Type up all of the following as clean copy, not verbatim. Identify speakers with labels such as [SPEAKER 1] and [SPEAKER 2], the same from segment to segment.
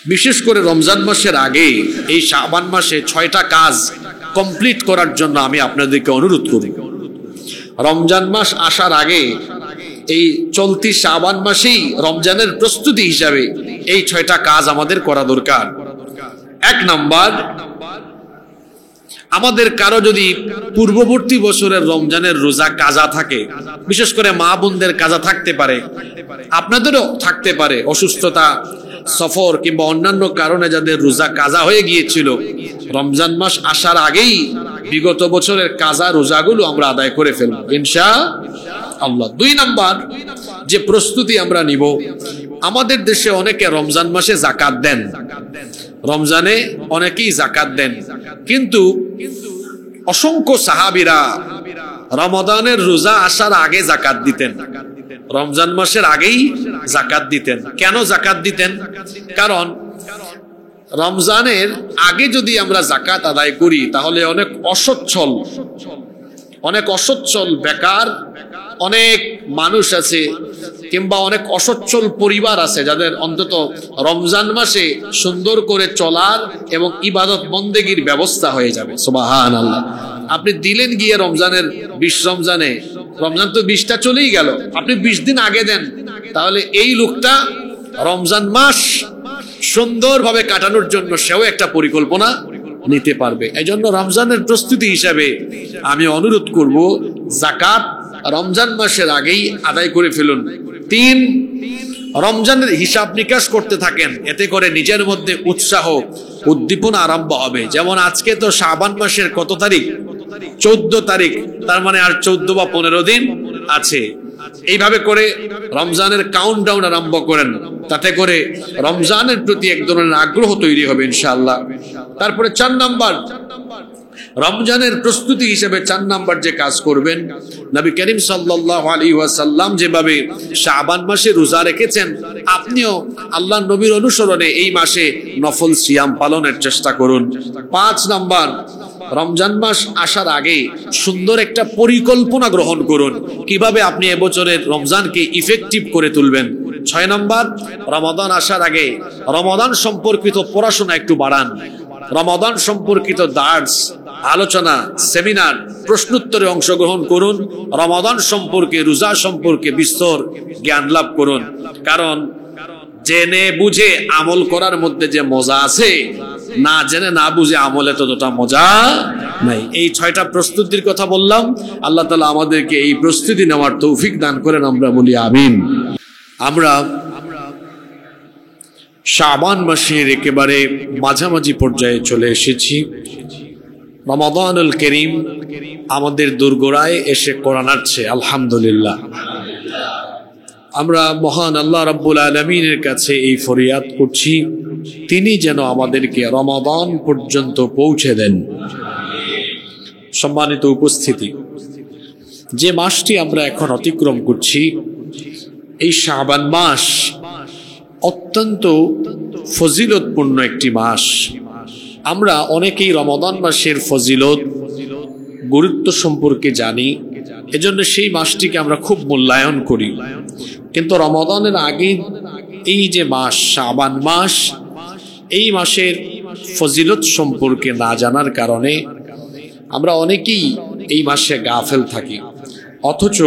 [SPEAKER 1] বিশেষ করে রমজান মাসের আগে এই শাবান মাসে 6টা কাজ কমপ্লিট করার জন্য আমি আপনাদেরকে অনুরোধ করি। রমজান মাস আসার আগে এই চলতি শাবান মাসেই রমজানের প্রস্তুতি হিসাবে এই 6টা কাজ আমাদের করা দরকার। 1 নাম্বার, আমাদের কারো যদি পূর্ববর্তী বছরের রমজানের রোজা কাজা থাকে, বিশেষ করে মা বোনদের কাজা থাকতে পারে, আপনাদেরও থাকতে পারে, অসুস্থতা, সফর কিংবা অন্যান্য কারণে যাদের রোজা কাজা হয়ে গিয়েছিল, রমজান মাস আসার আগেই বিগত বছরের কাজা রোজাগুলো আমরা আদায় করে ফেলব ইনশাআল্লাহ। 2 নাম্বার, যে প্রস্তুতি আমরা নিব, আমাদের দেশে অনেকে রমজান মাসে যাকাত দেন, রমজানে অনেকেই যাকাত দেন, কিন্তু অসংখ্য সাহাবীরা রমাদানের রোজা আসার আগে যাকাত দিতেন, রমজান মাসের আগেই যাকাত দিতেন। কেন যাকাত দিতেন? কারণ রমজানের আগে যদি আমরা যাকাত আদায় করি তাহলে অনেক অসচ্ছল বেকার অনেক মানুষ আছে কিংবা অনেক অসচ্ছল পরিবার আছে যাদের অন্তত রমজান মাসে সুন্দর করে চলার এবং ইবাদত বন্দেগীর ব্যবস্থা হয়ে যাবে। সুবহানাল্লাহ। আপনি দিলেন গিয়ে রমজানের 20 রমজানে, রমজান তো 20টা চলেই গেল, আপনি 20 দিন আগে দেন, তাহলে এই লোকটা রমজান মাস সুন্দরভাবে কাটানোর জন্য সেও একটা পরিকল্পনা নিতে পারবে। এই জন্য রমজানের প্রস্তুতি হিসাবে আমি অনুরোধ করব, যাকাত রমজান মাসের আগেই আদায় করে ফেলুন। 3, রমজানের হিসাব নিকাশ করতে থাকেন, এতে করে নিজের মধ্যে উৎসাহ উদ্দীপনা আরম্ভ হবে। যেমন আজকে তো শাবান মাসের কত তারিখ? 14 তারিখ, তার মানে আর 14 বা 15 দিন আছে। এইভাবে করে রমজানের কাউন্টডাউন আরম্ভ করেন, তাতে করে রমজানের প্রতি এক ধরনের আগ্রহ তৈরি হবে ইনশাআল্লাহ। তারপরে 4 নাম্বার, রমজানের প্রস্তুতি হিসেবে 4 নাম্বার যে কাজ করবেন, নবী করিম সাল্লাল্লাহু আলাইহি ওয়াসাল্লাম যেভাবে শাবান মাসে রোজা রেখেছেন, আপনিও আল্লাহর নবীর অনুসরণে এই মাসে নফল সিয়াম পালনের চেষ্টা করুন। 5 নাম্বার, রমজান মাস আসার আগে সুন্দর একটা পরিকল্পনা গ্রহণ করুন, কিভাবে আপনি এবছরের রমজানকে ইফেক্টিভ করে তুলবেন। 6 নাম্বার, রমাদান আসার আগে রমাদান সম্পর্কিত পড়াশোনা একটু বাড়ান, রমাদান সম্পর্কিত দার্স, আলোচনা, সেমিনার, প্রশ্নোত্তরে অংশগ্রহণ করুন, রমাদান সম্পর্কে, রোজা সম্পর্কে বিস্তর জ্ঞান লাভ করুন। কারণ জেনে বুঝে আমল করার মধ্যে যে মজা আছে, না জেনে না বুঝে আমলে ততটা মজা নাই। এই 6টা প্রস্তুতির কথা বললাম, আল্লাহ তাআলা আমাদেরকে এই প্রস্তুতি নেওয়ার তৌফিক দান করেন, আমরা বলি আমিন। আমরা শাবান মাসের একেবারে মাঝামাঝি পর্যায়ে চলে এসেছি। রমাদানুল করিম আমাদের দোরগোড়ায় এসে কোরআন আসছে, আলহামদুলিল্লাহ। আমরা মহান আল্লাহ রাব্বুল আলামিনের কাছে এই ফরিয়াদ করছি, তিনি যেন আমাদেরকে রমাদান পর্যন্ত পৌঁছে দেন। সম্মানিত উপস্থিতি, যে মাসটি আমরা এখন অতিক্রম করছি, এই শাবান মাস অত্যন্ত ফজিলতপূর্ণ একটি মাস। আমরা অনেকেই রমাদান মাসের ফজিলত, গুরুত্ব সম্পর্কে জানি, এজন্য সেই মাসটিকে আমরা খুব মূল্যায়ন করি। কিন্তু রমাদানের আগে এই যে মাস শাবান মাস, এই মাসের ফজিলত সম্পর্কে না জানার কারণে আমরা অনেকেই এই মাসে গাফেল থাকি। অথচ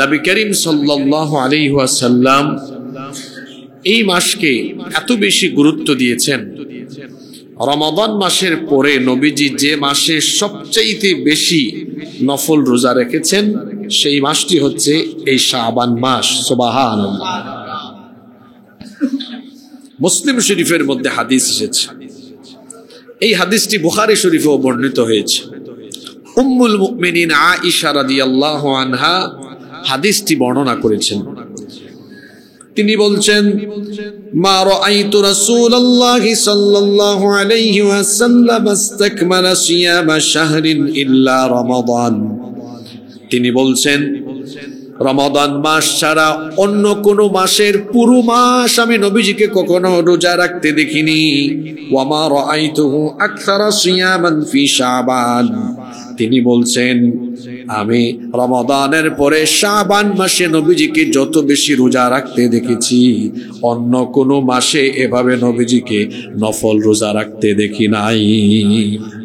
[SPEAKER 1] নবী করিম সাল্লাল্লাহু আলাইহি ওয়াসাল্লাম এই মাসকে এত বেশি গুরুত্ব দিয়েছেন। রমাদান মাসের পরে নবীজি যে মাসে সবচাইতে বেশি নফল রোজা রেখেছেন, সেই মাসটি হচ্ছে এই শাবান মাস। সুবহানাল্লাহ। মুসলিম শরীফের মধ্যে হাদিস এসেছে, এই হাদিসটি বুখারী শরীফেও বর্ণিত হয়েছে। উম্মুল মুমিনিন আয়েশা রাদিয়াল্লাহু আনহা হাদিসটি বর্ণনা করেছেন। তিনি বলছেন, মা রাআইতু রাসূলুল্লাহি সাল্লাল্লাহু আলাইহি ওয়াসাল্লাম ইসতাকমালা সিয়ামা শাহরিন ইল্লা রমাদান। তিনি বলছেন, রমাদান মাস ছাড়া অন্য কোন মাসের পুরো মাস আমি নবীজিকে কখনো রোজা রাখতে দেখিনি। ওয়া মা রাআইতুহু আকসারা সিয়ামান ফি শাবান, তিনি বলছেন, আমি রমাদানের পরে শাবান মাসে নবীজিকে যত বেশি রোজা রাখতে দেখেছি, অন্য কোনো মাসে এভাবে নবীজিকে নফল রোজা রাখতে দেখি নাই।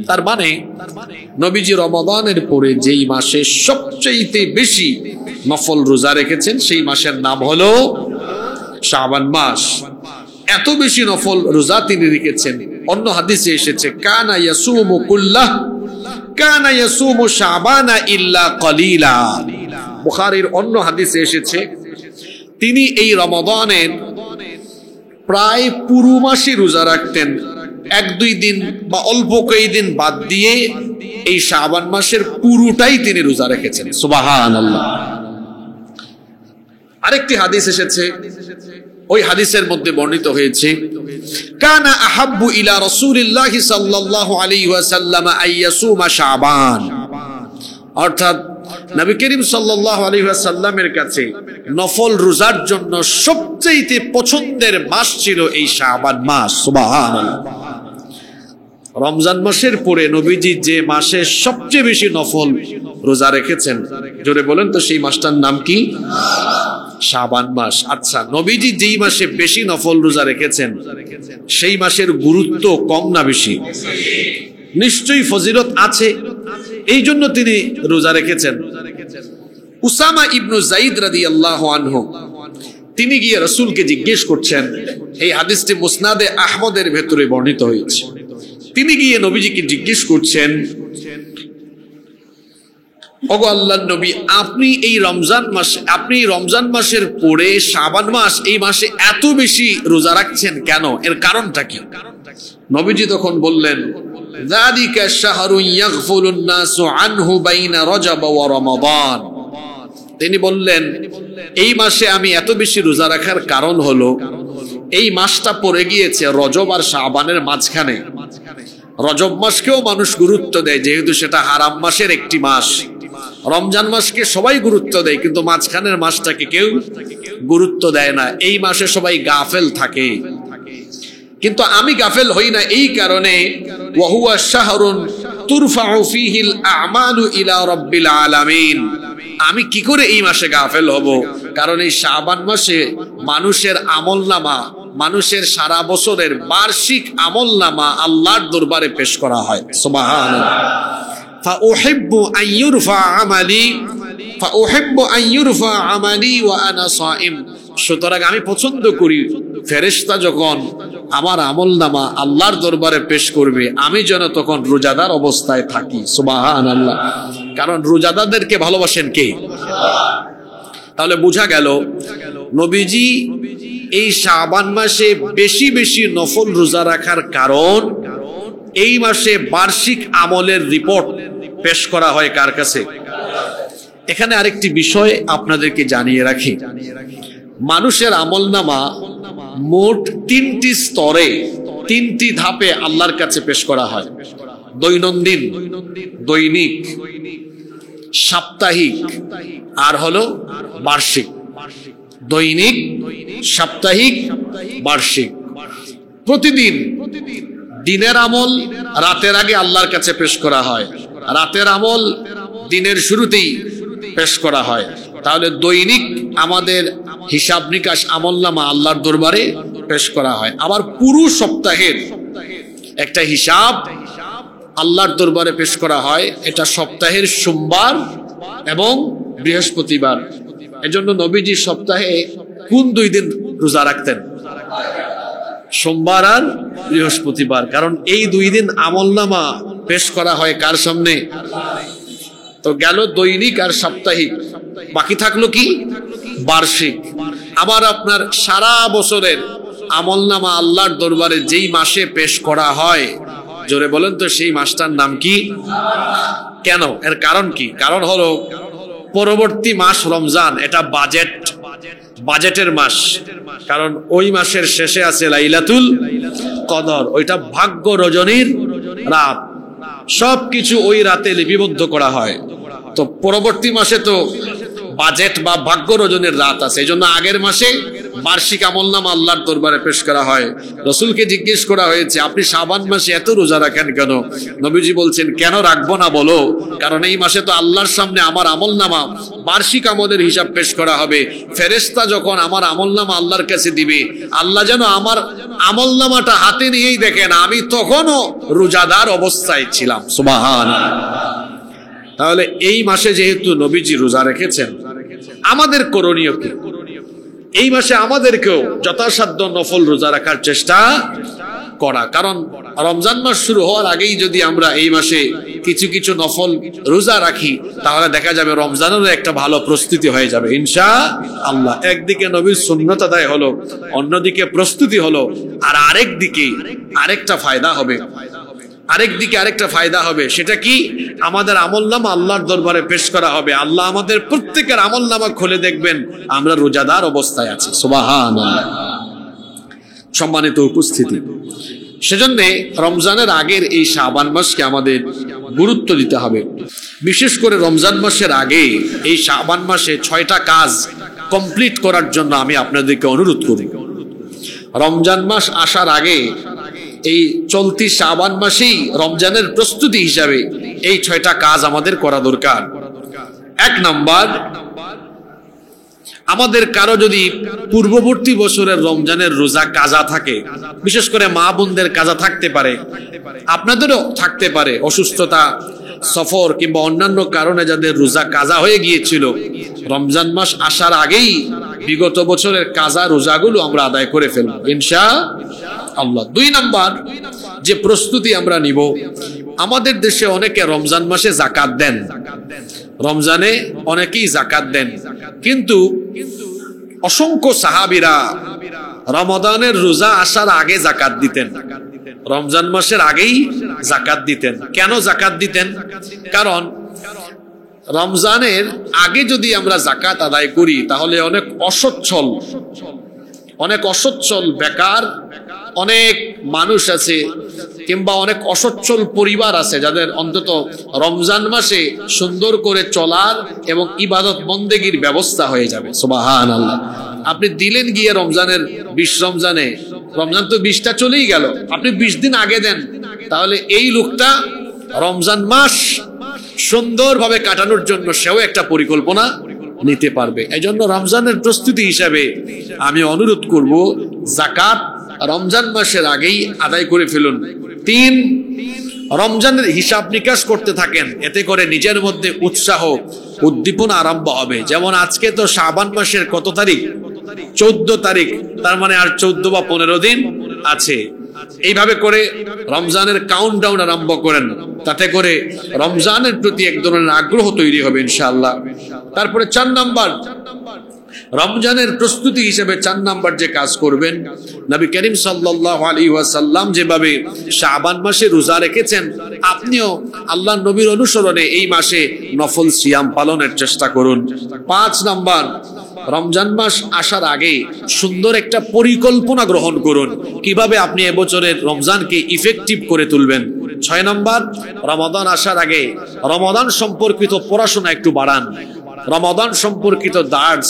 [SPEAKER 1] তার মানে নবীজি রমাদানের পরে যেই মাসে সবচেয়ে বেশি নফল রোজা রেখেছেন সেই মাসের নাম হলো শাবান মাস। এত বেশি নফল রোজা তিনি রেখেছেন। অন্য হাদিসে এসেছে, কানা ইয়াসুমু কুল্লাহ কানা ইয়াসুমু শাবানা ইল্লা কলিলা। বুখারীর অন্য হাদিসে এসেছে, তিনি এই রমাদানের প্রায় পুরো মাসই রোজা রাখতেন, 1-2 দিন বা অল্প কয়েকদিন বাদ দিয়ে এই শাবান মাসের পুরোটাই তিনি রোজা রেখেছেন। সুবহানাল্লাহ। আরেকটি হাদিস এসেছে, ওই হাদিসের মধ্যে বর্ণিত হয়েছে, কানা আহাব্বু ইলা রাসূলিল্লাহি সাল্লাল্লাহু আলাইহি ওয়াসাল্লাম আইয়াসুমা শাবান। অর্থাৎ নবী করিম সাল্লাল্লাহু আলাইহি ওয়াসাল্লামের কাছে নফল রোজার জন্য সবচেয়ে পছন্দের মাস ছিল এই শাবান মাস। সুবহানাল্লাহ। রমজান মাসের পরে নবীজি যে মাসে সবচেয়ে বেশি নফল রোজা রেখেছেন, জোরে বলেন তো সেই মাসটার নাম কি? শাবান মাস। আচ্ছা, নবীজি যেই মাসে বেশি নফল রোজা রেখেছেন সেই মাসের গুরুত্ব কম না বেশি? নিশ্চয়ই ফজিলত আছে, এই জন্য তিনি রোজা রেখেছেন। উসামা ইবনু যায়েদ রাদিয়াল্লাহু আনহু তিনি গিয়ে রাসূলকে জিজ্ঞেস করছেন, এই হাদিসটি মুসনাদে আহমদের ভেতরে বর্ণিত হয়েছে। তিনি গিয়ে নবীজিকে জিজ্ঞেস করছেন, ওগো আল্লাহর নবী, আপনি এই রমজান মাসের পরে শাবান মাস, এই মাসে এত বেশি রোজা রাখছেন কেন? এর কারণটা কি? নবীজি তখন বললেন, যালিকা শাহরুন ইয়াগফুলুন নাসু আনহু বাইনা রজব ওয়া রমাদান। তিনি বললেন, এই মাসে আমি এত বেশি রোজা রাখার কারণ হলো এই মাসটা পড়ে গিয়েছে রজব আর শাবানের মাঝখানে। রজব মাসকেও মানুষ গুরুত্ব দেয়, যেহেতু সেটা হারাম মাসের একটি মাস। রমজান মাসকে সবাই গুরুত্ব দেয়, কিন্তু মাঝখানের মাসটাকে কেউ গুরুত্ব দেয় না। এই মাসে সবাই গাফেল থাকে, কিন্তু আমি গাফেল হই না। এই কারণে ওয়া হুয়া শাহরুন তুরফাউ ফীহিল আমালু ইলা রাব্বিল আলামিন। আমি কি করে এই মাসে গাফেল হব? কারণ এই শাবান মাসে মানুষের আমলনামা, মানুষের সারা বছরের বার্ষিক আমলনামা আল্লাহর দরবারে পেশ করা হয়। সুবহানাল্লাহ। ফাউহিব্বু আন ইউরফা আমালি ওয়া আনা সাইম। সুতরাং আমি পছন্দ করি ফেরেশতা যখন আমার আমলনামা আল্লাহর দরবারে পেশ করবে, আমি যেন তখন রোজাদার অবস্থায় থাকি। সুবহানাল্লাহ। কারণ রোজাদারদেরকে ভালোবাসেন কে? তাহলে বোঝা গেল নবীজি এই শাবান মাসে বেশি বেশি নফল রোজা রাখার কারণ, এই মাসে বার্ষিক আমলের রিপোর্ট পেশ করা হয় কার কাছে? এখানে আরেকটি বিষয় আপনাদেরকে জানিয়ে রাখি, মানুষের আমলনামা মোট 3টি স্তরে, 3টি ধাপে আল্লাহর কাছে পেশ করা হয়। দৈনন্দিন, দৈনিক, সাপ্তাহিক আর হলো বার্ষিক। দৈনিক, সাপ্তাহিক, বার্ষিক। প্রতিদিন দিনের আমল রাতের আগে আল্লাহর কাছে পেশ করা হয়, রাতের আমল দিনের শুরুতেই পেশ করা হয়। তাহলে দৈনিক আমাদের হিসাব নিকাশ আমলনামা আল্লাহর দরবারে পেশ করা হয়। আবার পুরো সপ্তাহের একটা হিসাব আল্লাহর দরবারে পেশ করা হয়, এটা সপ্তাহের সোমবার এবং বৃহস্পতিবার। এজন্য নবীজি সপ্তাহে কোন 2 দিন রোজা রাখতেন? সোমবার আর বৃহস্পতিবার। কারণ এই 2 দিন আমলনামা পেশ করা হয় কার সামনে? তো গেল দৈনিক আর সাপ্তাহিক, বাকি থাকলো কি? বার্ষিক। আবার আপনার সারা বছরের আমলনামা আল্লাহর দরবারে যেই মাসে পেশ করা হয়, জোরে বলেন তো সেই মাসটার নাম কি? কেন? এর কারণ কি? কারণ হলো পরবর্তী মাস রমজান, এটা বাজেটের মাস। কারণ ওই মাসের শেষে আছে লাইলাতুল কদর, ওইটা ভাগ্য রজনীর রাত। সবকিছু ওই রাতে লিপিবদ্ধ করা হয়। তো পরবর্তী মাসে তো বাজেট বা ভাগ্য রজনীর রাত আছে, এই জন্য আগের মাসে বার্ষিক আমলনামা আল্লাহর দরবারে পেশ করা হয়। রাসূলকে জিজ্ঞেস করা হয়েছে, আপনি শাবান মাসে এত রোজা রাখেন কেন? নবীজি বলছেন, কেন রাখবো না বলো, কারণ এই মাসে তো আল্লাহর সামনে আমার আমলনামা, বার্ষিক আমলের হিসাব পেশ করা হবে। ফেরেশতা যখন আমার আমলনামা আল্লাহর কাছে দিবে, আল্লাহ যেন আমার আমলনামাটা হাতে নিয়েই দেখেন আমি তখনও রোজাদার অবস্থায় ছিলাম। সুবহানাল্লাহ। তাহলে এই মাসে যেহেতু নবীজি রোজা রেখেছেন, আমাদের করণীয় কি? এই মাসে আমাদেরকেও যথাসাধ্য নফল রোজা রাখার চেষ্টা করা। কারণ রমজান মাস শুরু হওয়ার আগেই যদি আমরা এই মাসে কিছু কিছু নফল রোজা রাখি, তাহলে দেখা যাবে রমজানেরও একটা ভালো প্রস্তুতি হয়ে যাবে ইনশাআল্লাহ। একদিকে নবীর সুন্নাত আদায় হলো, অন্যদিকে প্রস্তুতি হলো, আর আরেকদিকে আরেকটা ফায়দা হবে। সেটা কি? আমাদের আমলনামা আল্লাহর দরবারে পেশ করা হবে। আল্লাহ আমাদের প্রত্যেকের আমলনামা খুলে দেখবেন আমরা রোজাদার অবস্থায় আছি। সুবহানাল্লাহ। সম্মানিত উপস্থিতি, সেজন্য রমজানের আগের এই শাবান মাসকে আমাদের গুরুত্ব দিতে হবে। বিশেষ করে রমজান মাসের আগে এই শাবান মাসে 6টা কাজ কমপ্লিট করার জন্য আমি আপনাদেরকে অনুরোধ করি। রমজান মাস আসার আগে এই চলতি শাবান মাসেই রমজানের প্রস্তুতি হিসাবে এই 6টা কাজ আমাদের করা দরকার। 1 নাম্বার, আমাদের কারো যদি পূর্ববর্তী বছরের রমজানের রোজা কাজা থাকে, বিশেষ করে মা বোনদের কাজা থাকতে পারে, আপনাদেরও থাকতে পারে, অসুস্থতা, সফর কিংবা অন্যান্য কারণে যাদের রোজা কাজা হয়ে গিয়েছিল, রমজান মাস আসার আগেই বিগত বছরের কাজা রোজাগুলো আমরা আদায় করে ফেলব ইনশাআল্লাহ। 2 নাম্বার, যে প্রস্তুতি আমরা নিব, আমাদের দেশে অনেকে রমজান মাসে যাকাত দেন, রমজানে অনেকেই যাকাত দেন, কিন্তু অসংখ্য সাহাবীরা রমাদানের রোজা আসার আগে যাকাত দিতেন, রমজান মাসের আগেই যাকাত দিতেন। কেন যাকাত দিতেন? কারণ রমজানের আগে যদি আমরা যাকাত আদায় করি, তাহলে অনেক অসচ্ছল বেকার অনেক মানুষ আছে, কিংবা অনেক অসচ্ছল পরিবার আছে, যাদের অন্তত রমজান মাসে সুন্দর করে চলার এবং ইবাদত বন্দেগীর ব্যবস্থা হয়ে যাবে। সুবহানাল্লাহ। আপনি দিলেন গিয়ে রমজানের 20 রমজানে, রমজান তো 20টা চলেই গেল, আপনি 20 দিন আগে দেন, তাহলে এই লোকটা রমজান মাস সুন্দরভাবে কাটানোর জন্য সেও একটা পরিকল্পনা নিতে পারবে। এই জন্য রমজানের প্রস্তুতি হিসাবে আমি অনুরোধ করব, যাকাত রমজান মাসের আগেই আদায় করে ফেলুন। 3, রমজানের হিসাব নিকাশ করতে থাকেন, এতে করে নিজের মধ্যে উৎসাহ উদ্দীপনা আরম্ভ হবে। যেমন আজকে তো শাবান মাসের কত তারিখ? 14 তারিখ, তার মানে আর 14 বা 15 দিন আছে। এইভাবে করে রমজানের কাউন্টডাউন আরম্ভ করেন, তাতে করে রমজানের প্রতি এক ধরনের আগ্রহ তৈরি হবে ইনশাআল্লাহ। তারপরে 4 নাম্বার, রমজানের প্রস্তুতি হিসেবে 4 নাম্বার যে কাজ করবেন, নবী করিম সাল্লাল্লাহু আলাইহি ওয়াসাল্লাম যেভাবে শাবান মাসে রোজা রেখেছেন, আপনিও আল্লাহর নবীর অনুসরণে এই মাসে নফল সিয়াম পালনের চেষ্টা করুন। 5 নাম্বার, রমজান মাস আসার আগে সুন্দর একটা পরিকল্পনা গ্রহণ করুন, কিভাবে আপনি এবছরের রমজানকে ইফেক্টিভ করে তুলবেন। 6 নাম্বার, রমাদান আসার আগে রমাদান সম্পর্কিত পড়াশোনা একটু বাড়ান, রমাদান সম্পর্কিত দার্স,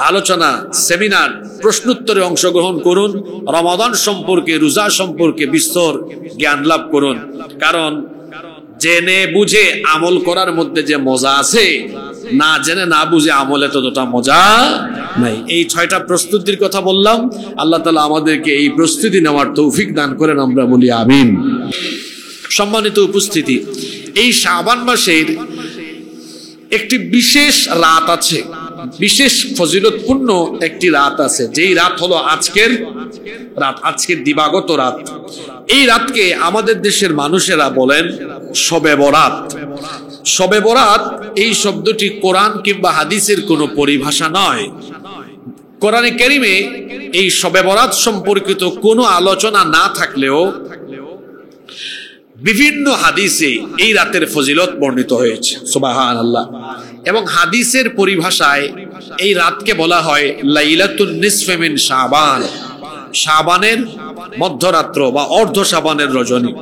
[SPEAKER 1] আলোচনা, সেমিনার, প্রশ্নোত্তরে অংশগ্রহণ করুন, রমাদান সম্পর্কে, রোজা সম্পর্কে বিস্তর জ্ঞান লাভ করুন। কারণ জেনে বুঝে আমল করার মধ্যে যে মজা আছে, না জেনে না বুঝে আমলে ততটা মজা নাই। এই 6টা প্রস্তুতির কথা বললাম, আল্লাহ তাআলা আমাদেরকে এই প্রস্তুতি নেওয়ার তৌফিক দান করেন, আমরা বলি আমিন। সম্মানিত উপস্থিতি, এই শাবান মাসের একটি বিশেষ রাত আছে, বিশেষ ফজিলতপূর্ণ একটি রাত আছে, যেই রাত হলো আজকের রাত, আজকের দিবাগত রাত। এই রাতকে আমাদের দেশের মানুষেরা বলেন শবে বরাত। শবে বরাত এই শব্দটি কোরআন কিংবা হাদিসের কোনো পরিভাষা নয়। কোরআনে কারিমে এই শবে বরাত সম্পর্কিত কোনো আলোচনা না থাকলেও বিভিন্ন হাদিসে এই রাতের ফজিলত বর্ণিত হয়েছে। সুবহানাল্লাহ। এবং হাদিসের পরিভাষায় এই রাতকে বলা হয় লাইলাতুন নিসফে মিন শাবান, শাবানের মধ্যরাত্র বা অর্ধ শাবানের রজনী।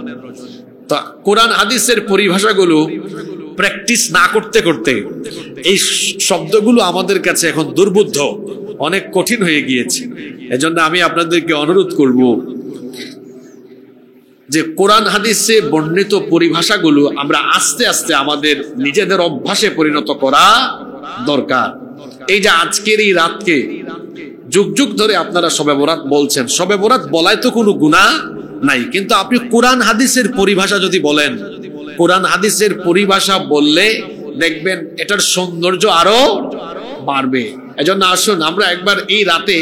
[SPEAKER 1] তা কোরআন হাদিসের পরিভাষাগুলো প্র্যাকটিস না করতে করতে এই শব্দগুলো আমাদের কাছে এখন দুর্বোধ্য। অনেক কঠিন হয়ে গিয়েছে। এজন্য আমি আপনাদেরকে অনুরোধ করব যে কোরআন হাদিসে বর্ণিত পরিভাষাগুলো আমরা আস্তে আস্তে আমাদের নিজেদের অভ্যাসে পরিণত করা দরকার। এই যে আজকের এই রাতকে যুগ যুগ ধরে আপনারা শবে বরাত বলছেন, শবে বরাত বলায় তো কোনো গুনাহ নাই, কিন্তু আপনি কোরআন হাদিসের পরিভাষা যদি বলেন, কোরআন হাদিসের পরিভাষা বললে দেখবেন এটার সৌন্দর্য আরো বাড়বে। এজন্য আসুন আমরা একবার এই রাতে,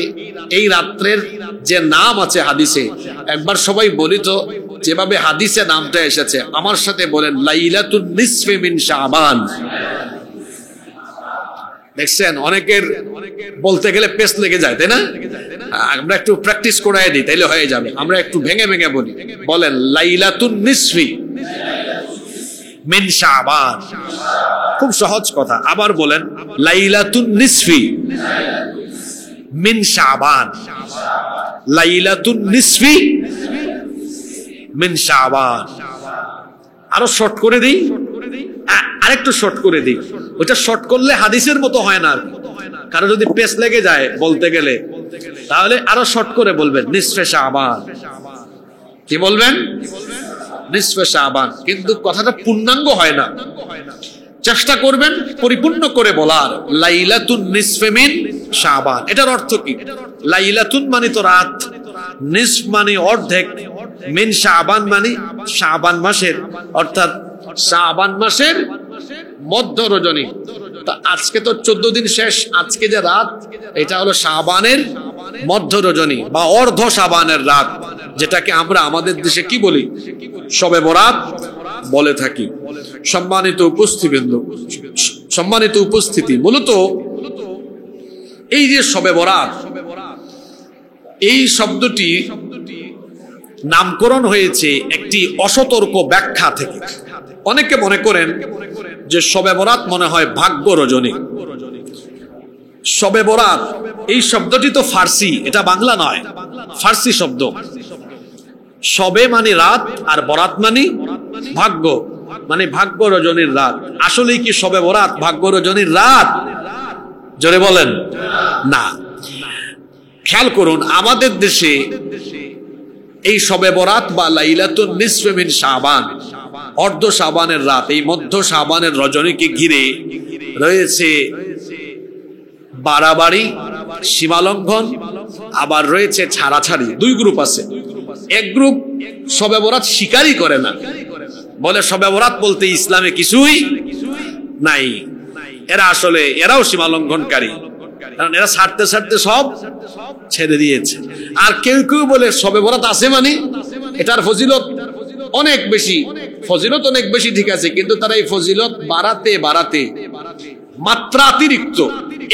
[SPEAKER 1] এই রাত্রের যে নাম আছে হাদিসে, একবার সবাই বলি তো যেভাবে হাদিসে নামটা এসেছে, আমার সাথে বলেন লাইলাতুন নিসফি মিন শাবান। দেখছেন অনেকের বলতে গেলে পেস লেগে যায়, তাই না? আমরা একটু প্র্যাকটিস করাই দিই, তাইলে হয়ে যাবে। আমরা একটু ভেঙে ভেঙে বলি, বলেন লাইলাতুন নিসফি মিন শাবান। খুব সহজ কথা। আবার বলেন লাইলাতুন নিসফি মিন শাবান। লাইলাতুন নিসফি মিন শাবান। আরো শর্ট করে দিই, আরেকটু শর্ট করে দিই। ওটা শর্ট করলে হাদিসের মতো হয় না। কারো যদি পেস লেগে যায় বলতে গেলে, তাহলে আরো শর্ট করে বলবেন নিসফে শাবান। কি বলবেন? নিসফে শাবান। কিন্তু কথাটা পূর্ণাঙ্গ হয় না, চেষ্টা করবেন পরিপূর্ণ করে বলার। লাইলাতুন নিসফে মিন শাবান, এটার অর্থ কি? লাইলাতুন মানে তো রাত, নিসফ মানে অর্ধেক, মিন শাবান মানে শাবান মাসের, অর্থাৎ শাবান মাসের মধ্য রজনী। তা আজকে তো 14 দিন শেষ, আজকে যে রাত এটা হলো শাবানের মধ্য রজনী বা অর্ধ শাবানের রাত, যেটাকে আমরা আমাদের দেশে কি বলি? শবে বরাত বলে থাকি। সম্মানিত উপস্থিতিবৃন্দ, সম্মানিত উপস্থিতি, মূলত এই যে শবে বরাত, এই শব্দটি নামকরণ হয়েছে একটি অসতর্ক ব্যাখ্যা থেকে। অনেকে মনে করেন যে শবে বরাত মনে হয় ভাগ্য রজনী। শবে বরাত এই শব্দটি তো ফার্সি, এটা বাংলা নয়, ফার্সি শব্দ। শবে মানে রাত আর বরাত মানে ভাগ্য, মানে ভাগ্য রজনীর রাত। আসলে কি শবে বরাত ভাগ্য রজনীর রাত? জোরে বলেন না। খেয়াল করুন, আমাদের দেশে এই শবে বরাত বা লাইলাতুন নিসফে মিন শাবান, অর্ধ শাবানের রাত, এই মধ্য শাবানের রজনীকে ঘিরে রয়েছে বাড়াবাড়ি, সীমালঙ্ঘন, আবার রয়েছে ছাড়াছাড়ি। দুই গ্রুপ আছে। এক গ্রুপ শবে বরাত স্বীকারই করে না, বলে শবে বরাত বলতে ইসলামে কিছুই নাই। এরা আসলে এরাও সীমালঙ্ঘনকারী, কারণ এরা ছাড়তে ছাড়তে সব ছেড়ে দিয়েছে। আর কেউ কেউ বলে শবে বরাত আছে মানে এটার ফজিলত অনেক বেশি, ফজিলত অনেক বেশি, ঠিক আছে, কিন্তু তারা এই ফজিলত বাড়াতে বাড়াতে মাত্রাতিরিক্ত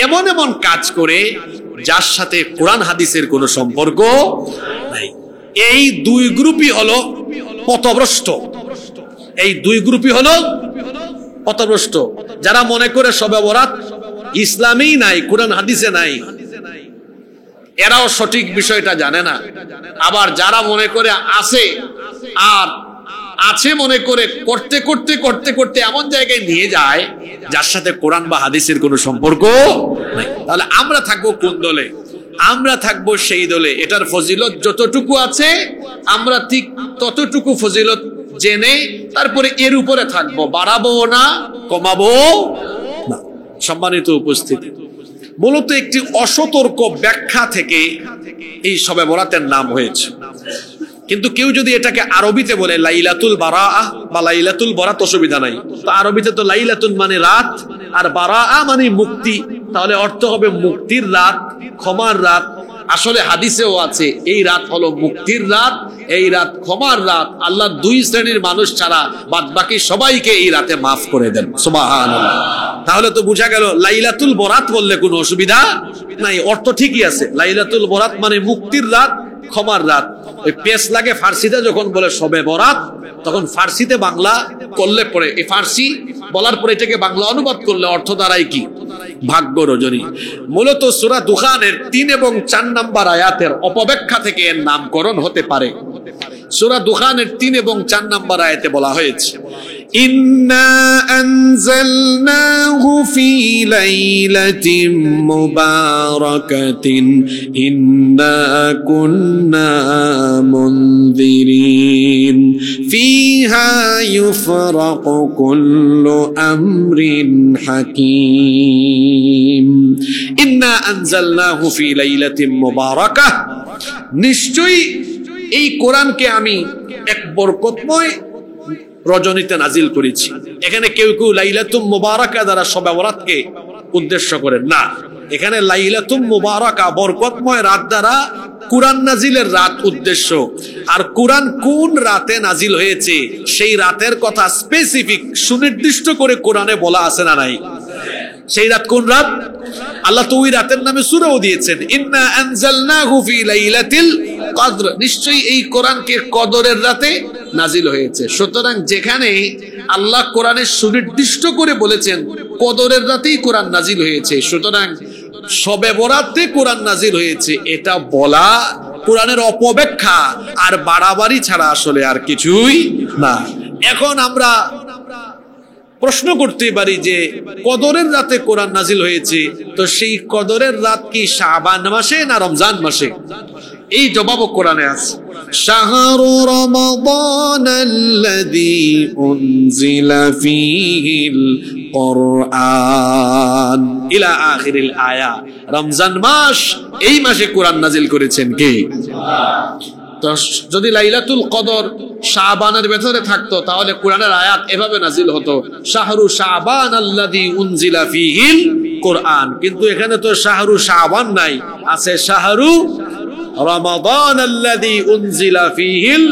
[SPEAKER 1] এমন এমন কাজ করে যার সাথে কোরআন হাদিসের কোনো সম্পর্ক নাই। এই দুই গ্রুপই হলো পথভ্রষ্ট। এই দুই গ্রুপই হলো পথভ্রষ্ট। যারা মনে করে শবে বরাত ইসলামেই নাই, কোরআন হাদিসে নাই, এরাও সঠিক বিষয়টা জানে না। আবার যারা মনে করে আছে, আর আছে মনে করে করতে করতে করতে করতে এমন জায়গায় নিয়ে যায় যার সাথে কোরআন বা হাদিসের কোনো সম্পর্ক নাই। তাহলে আমরা থাকবো কোন দলে? আমরা থাকবো সেই দলে এটার ফজিলত যতটুকু আছে আমরা ঠিক ততটুকু ফজিলত জেনে তারপরে এর উপরে থাকবো, বাড়াবো না, কমাবো না। সম্মানিত উপস্থিতি, মূলত একটি অসতর্ক ব্যাখ্যা থেকে এই শবে বরাতের নাম হয়েছে। কিন্তু কেউ যদি এটাকে আরবিতে বলে লাইলাতুল বারাআহ বা লাইলাতুল বরাত, অসুবিধা নাই। তো আরবিতে তো লাইলাতুন মানে রাত আর বারাআহ মানে মুক্তি, তাহলে অর্থ হবে মুক্তির রাত, ক্ষমার রাত। আসলে হাদিসেও আছে এই রাত হলো মুক্তির রাত, এই রাত ক্ষমার রাত। আল্লাহ দুই শ্রেণীর মানুষ ছাড়া বাদ বাকি সবাইকে এই রাতে মাফ করে দেন। সুবহানাল্লাহ। তাহলে তো বোঝা গেল লাইলাতুল বরাত বললে কোনো অসুবিধা নাই, অর্থ ঠিকই আছে। লাইলাতুল বরাত মানে মুক্তির রাত, ক্ষমার রাত। ওই পেশ লাগে ফার্সিতে যখন বলে শবে বরাত, তখন ফার্সিতে বাংলা করলে পরে, এই ফার্সি বলার পরে এটাকে বাংলা অনুবাদ করলে অর্থ দাঁড়ায় কি? ভাগ্য রজনী। মূলত সূরা দুখানের 3 এবং 4 নম্বর আয়াতের অপব্যাখ্যা থেকে এর নামকরণ হতে পারে। সূরা দুখানের 3 এবং 4 নম্বর আয়াতে বলা হয়েছে ইন্না আনজালনাহু ফি লাইলাতিন মুবারাকাতিন ইন্না কুন্না মুনযিরিন ফিহা ইউফরাকু কুল্লু আমরিন হাকীম। ইন্না আনজালনাহু ফি লাইলাতিন মুবারাকাহ, নিশ্চয়ই এই কোরআনকে আমি এক বরকতময় রজনীতে নাজিল করেছি। এখানে কেউ কেউ লাইলাতুল মুবারাকা দ্বারা শবে বরাতকে উদ্দেশ্য করেন না, এখানে লাইলাতুল মুবারাকা বরকতময় রাত দ্বারা কুরআন নাজিলের রাত উদ্দেশ্য। আর কুরআন কোন রাতে নাজিল হয়েছে সেই রাতের কথা স্পেসিফিক সুনির্দিষ্ট করে কোরআনে বলা আছে না নাই? সেই রাত কোন রাত? আল্লাহ তো ওই রাতের নামে সূরাও দিয়েছেন, ইন্না আনজালনাহু ফি লাইলাতিল কদর, নিশ্চয়ই এই কোরআনকে কদরের রাতে নাজিল হয়েছে। সুতরাং যেখানে আল্লাহ কোরআনে সুনির্দিষ্ট করে বলেছেন কদরের রাতেই কোরআন নাজিল হয়েছে, সুতরাং শবে বরাতে কোরআন নাজিল হয়েছে এটা বলা কোরআনের অপব্যাখ্যা আর বাড়াবাড়ি ছাড়া আসলে আর কিছুই না। এখন আমরা প্রশ্ন করতে পারি যে কদরের রাতে কোরআন নাজিল হয়েছে, তো সেই কদরের রাত কি শাবান মাসে না রমজান মাসে? এই জবাবও কোরআনে আছে। শাহরু রমাদানাল্লাযী উনজিলা ফীহিল কুরআন ইলা আখিরিল আয়া, রমজান মাস, এই মাসে কোরআন নাজিল করেছেন কে? তো যদি লাইলাতুল কদর শাবানের ভেতরে থাকতো তাহলে কোরআনের আয়াত এভাবে নাজিল হতো, শাহরু শাবান আল্লাযী উনজিলা ফীহিল কুরআন। কিন্তু এখানে তো শাহরু শাবান নাই, আছে শাহরু রমাদান আল্লাযী উনজিলা ফীহিল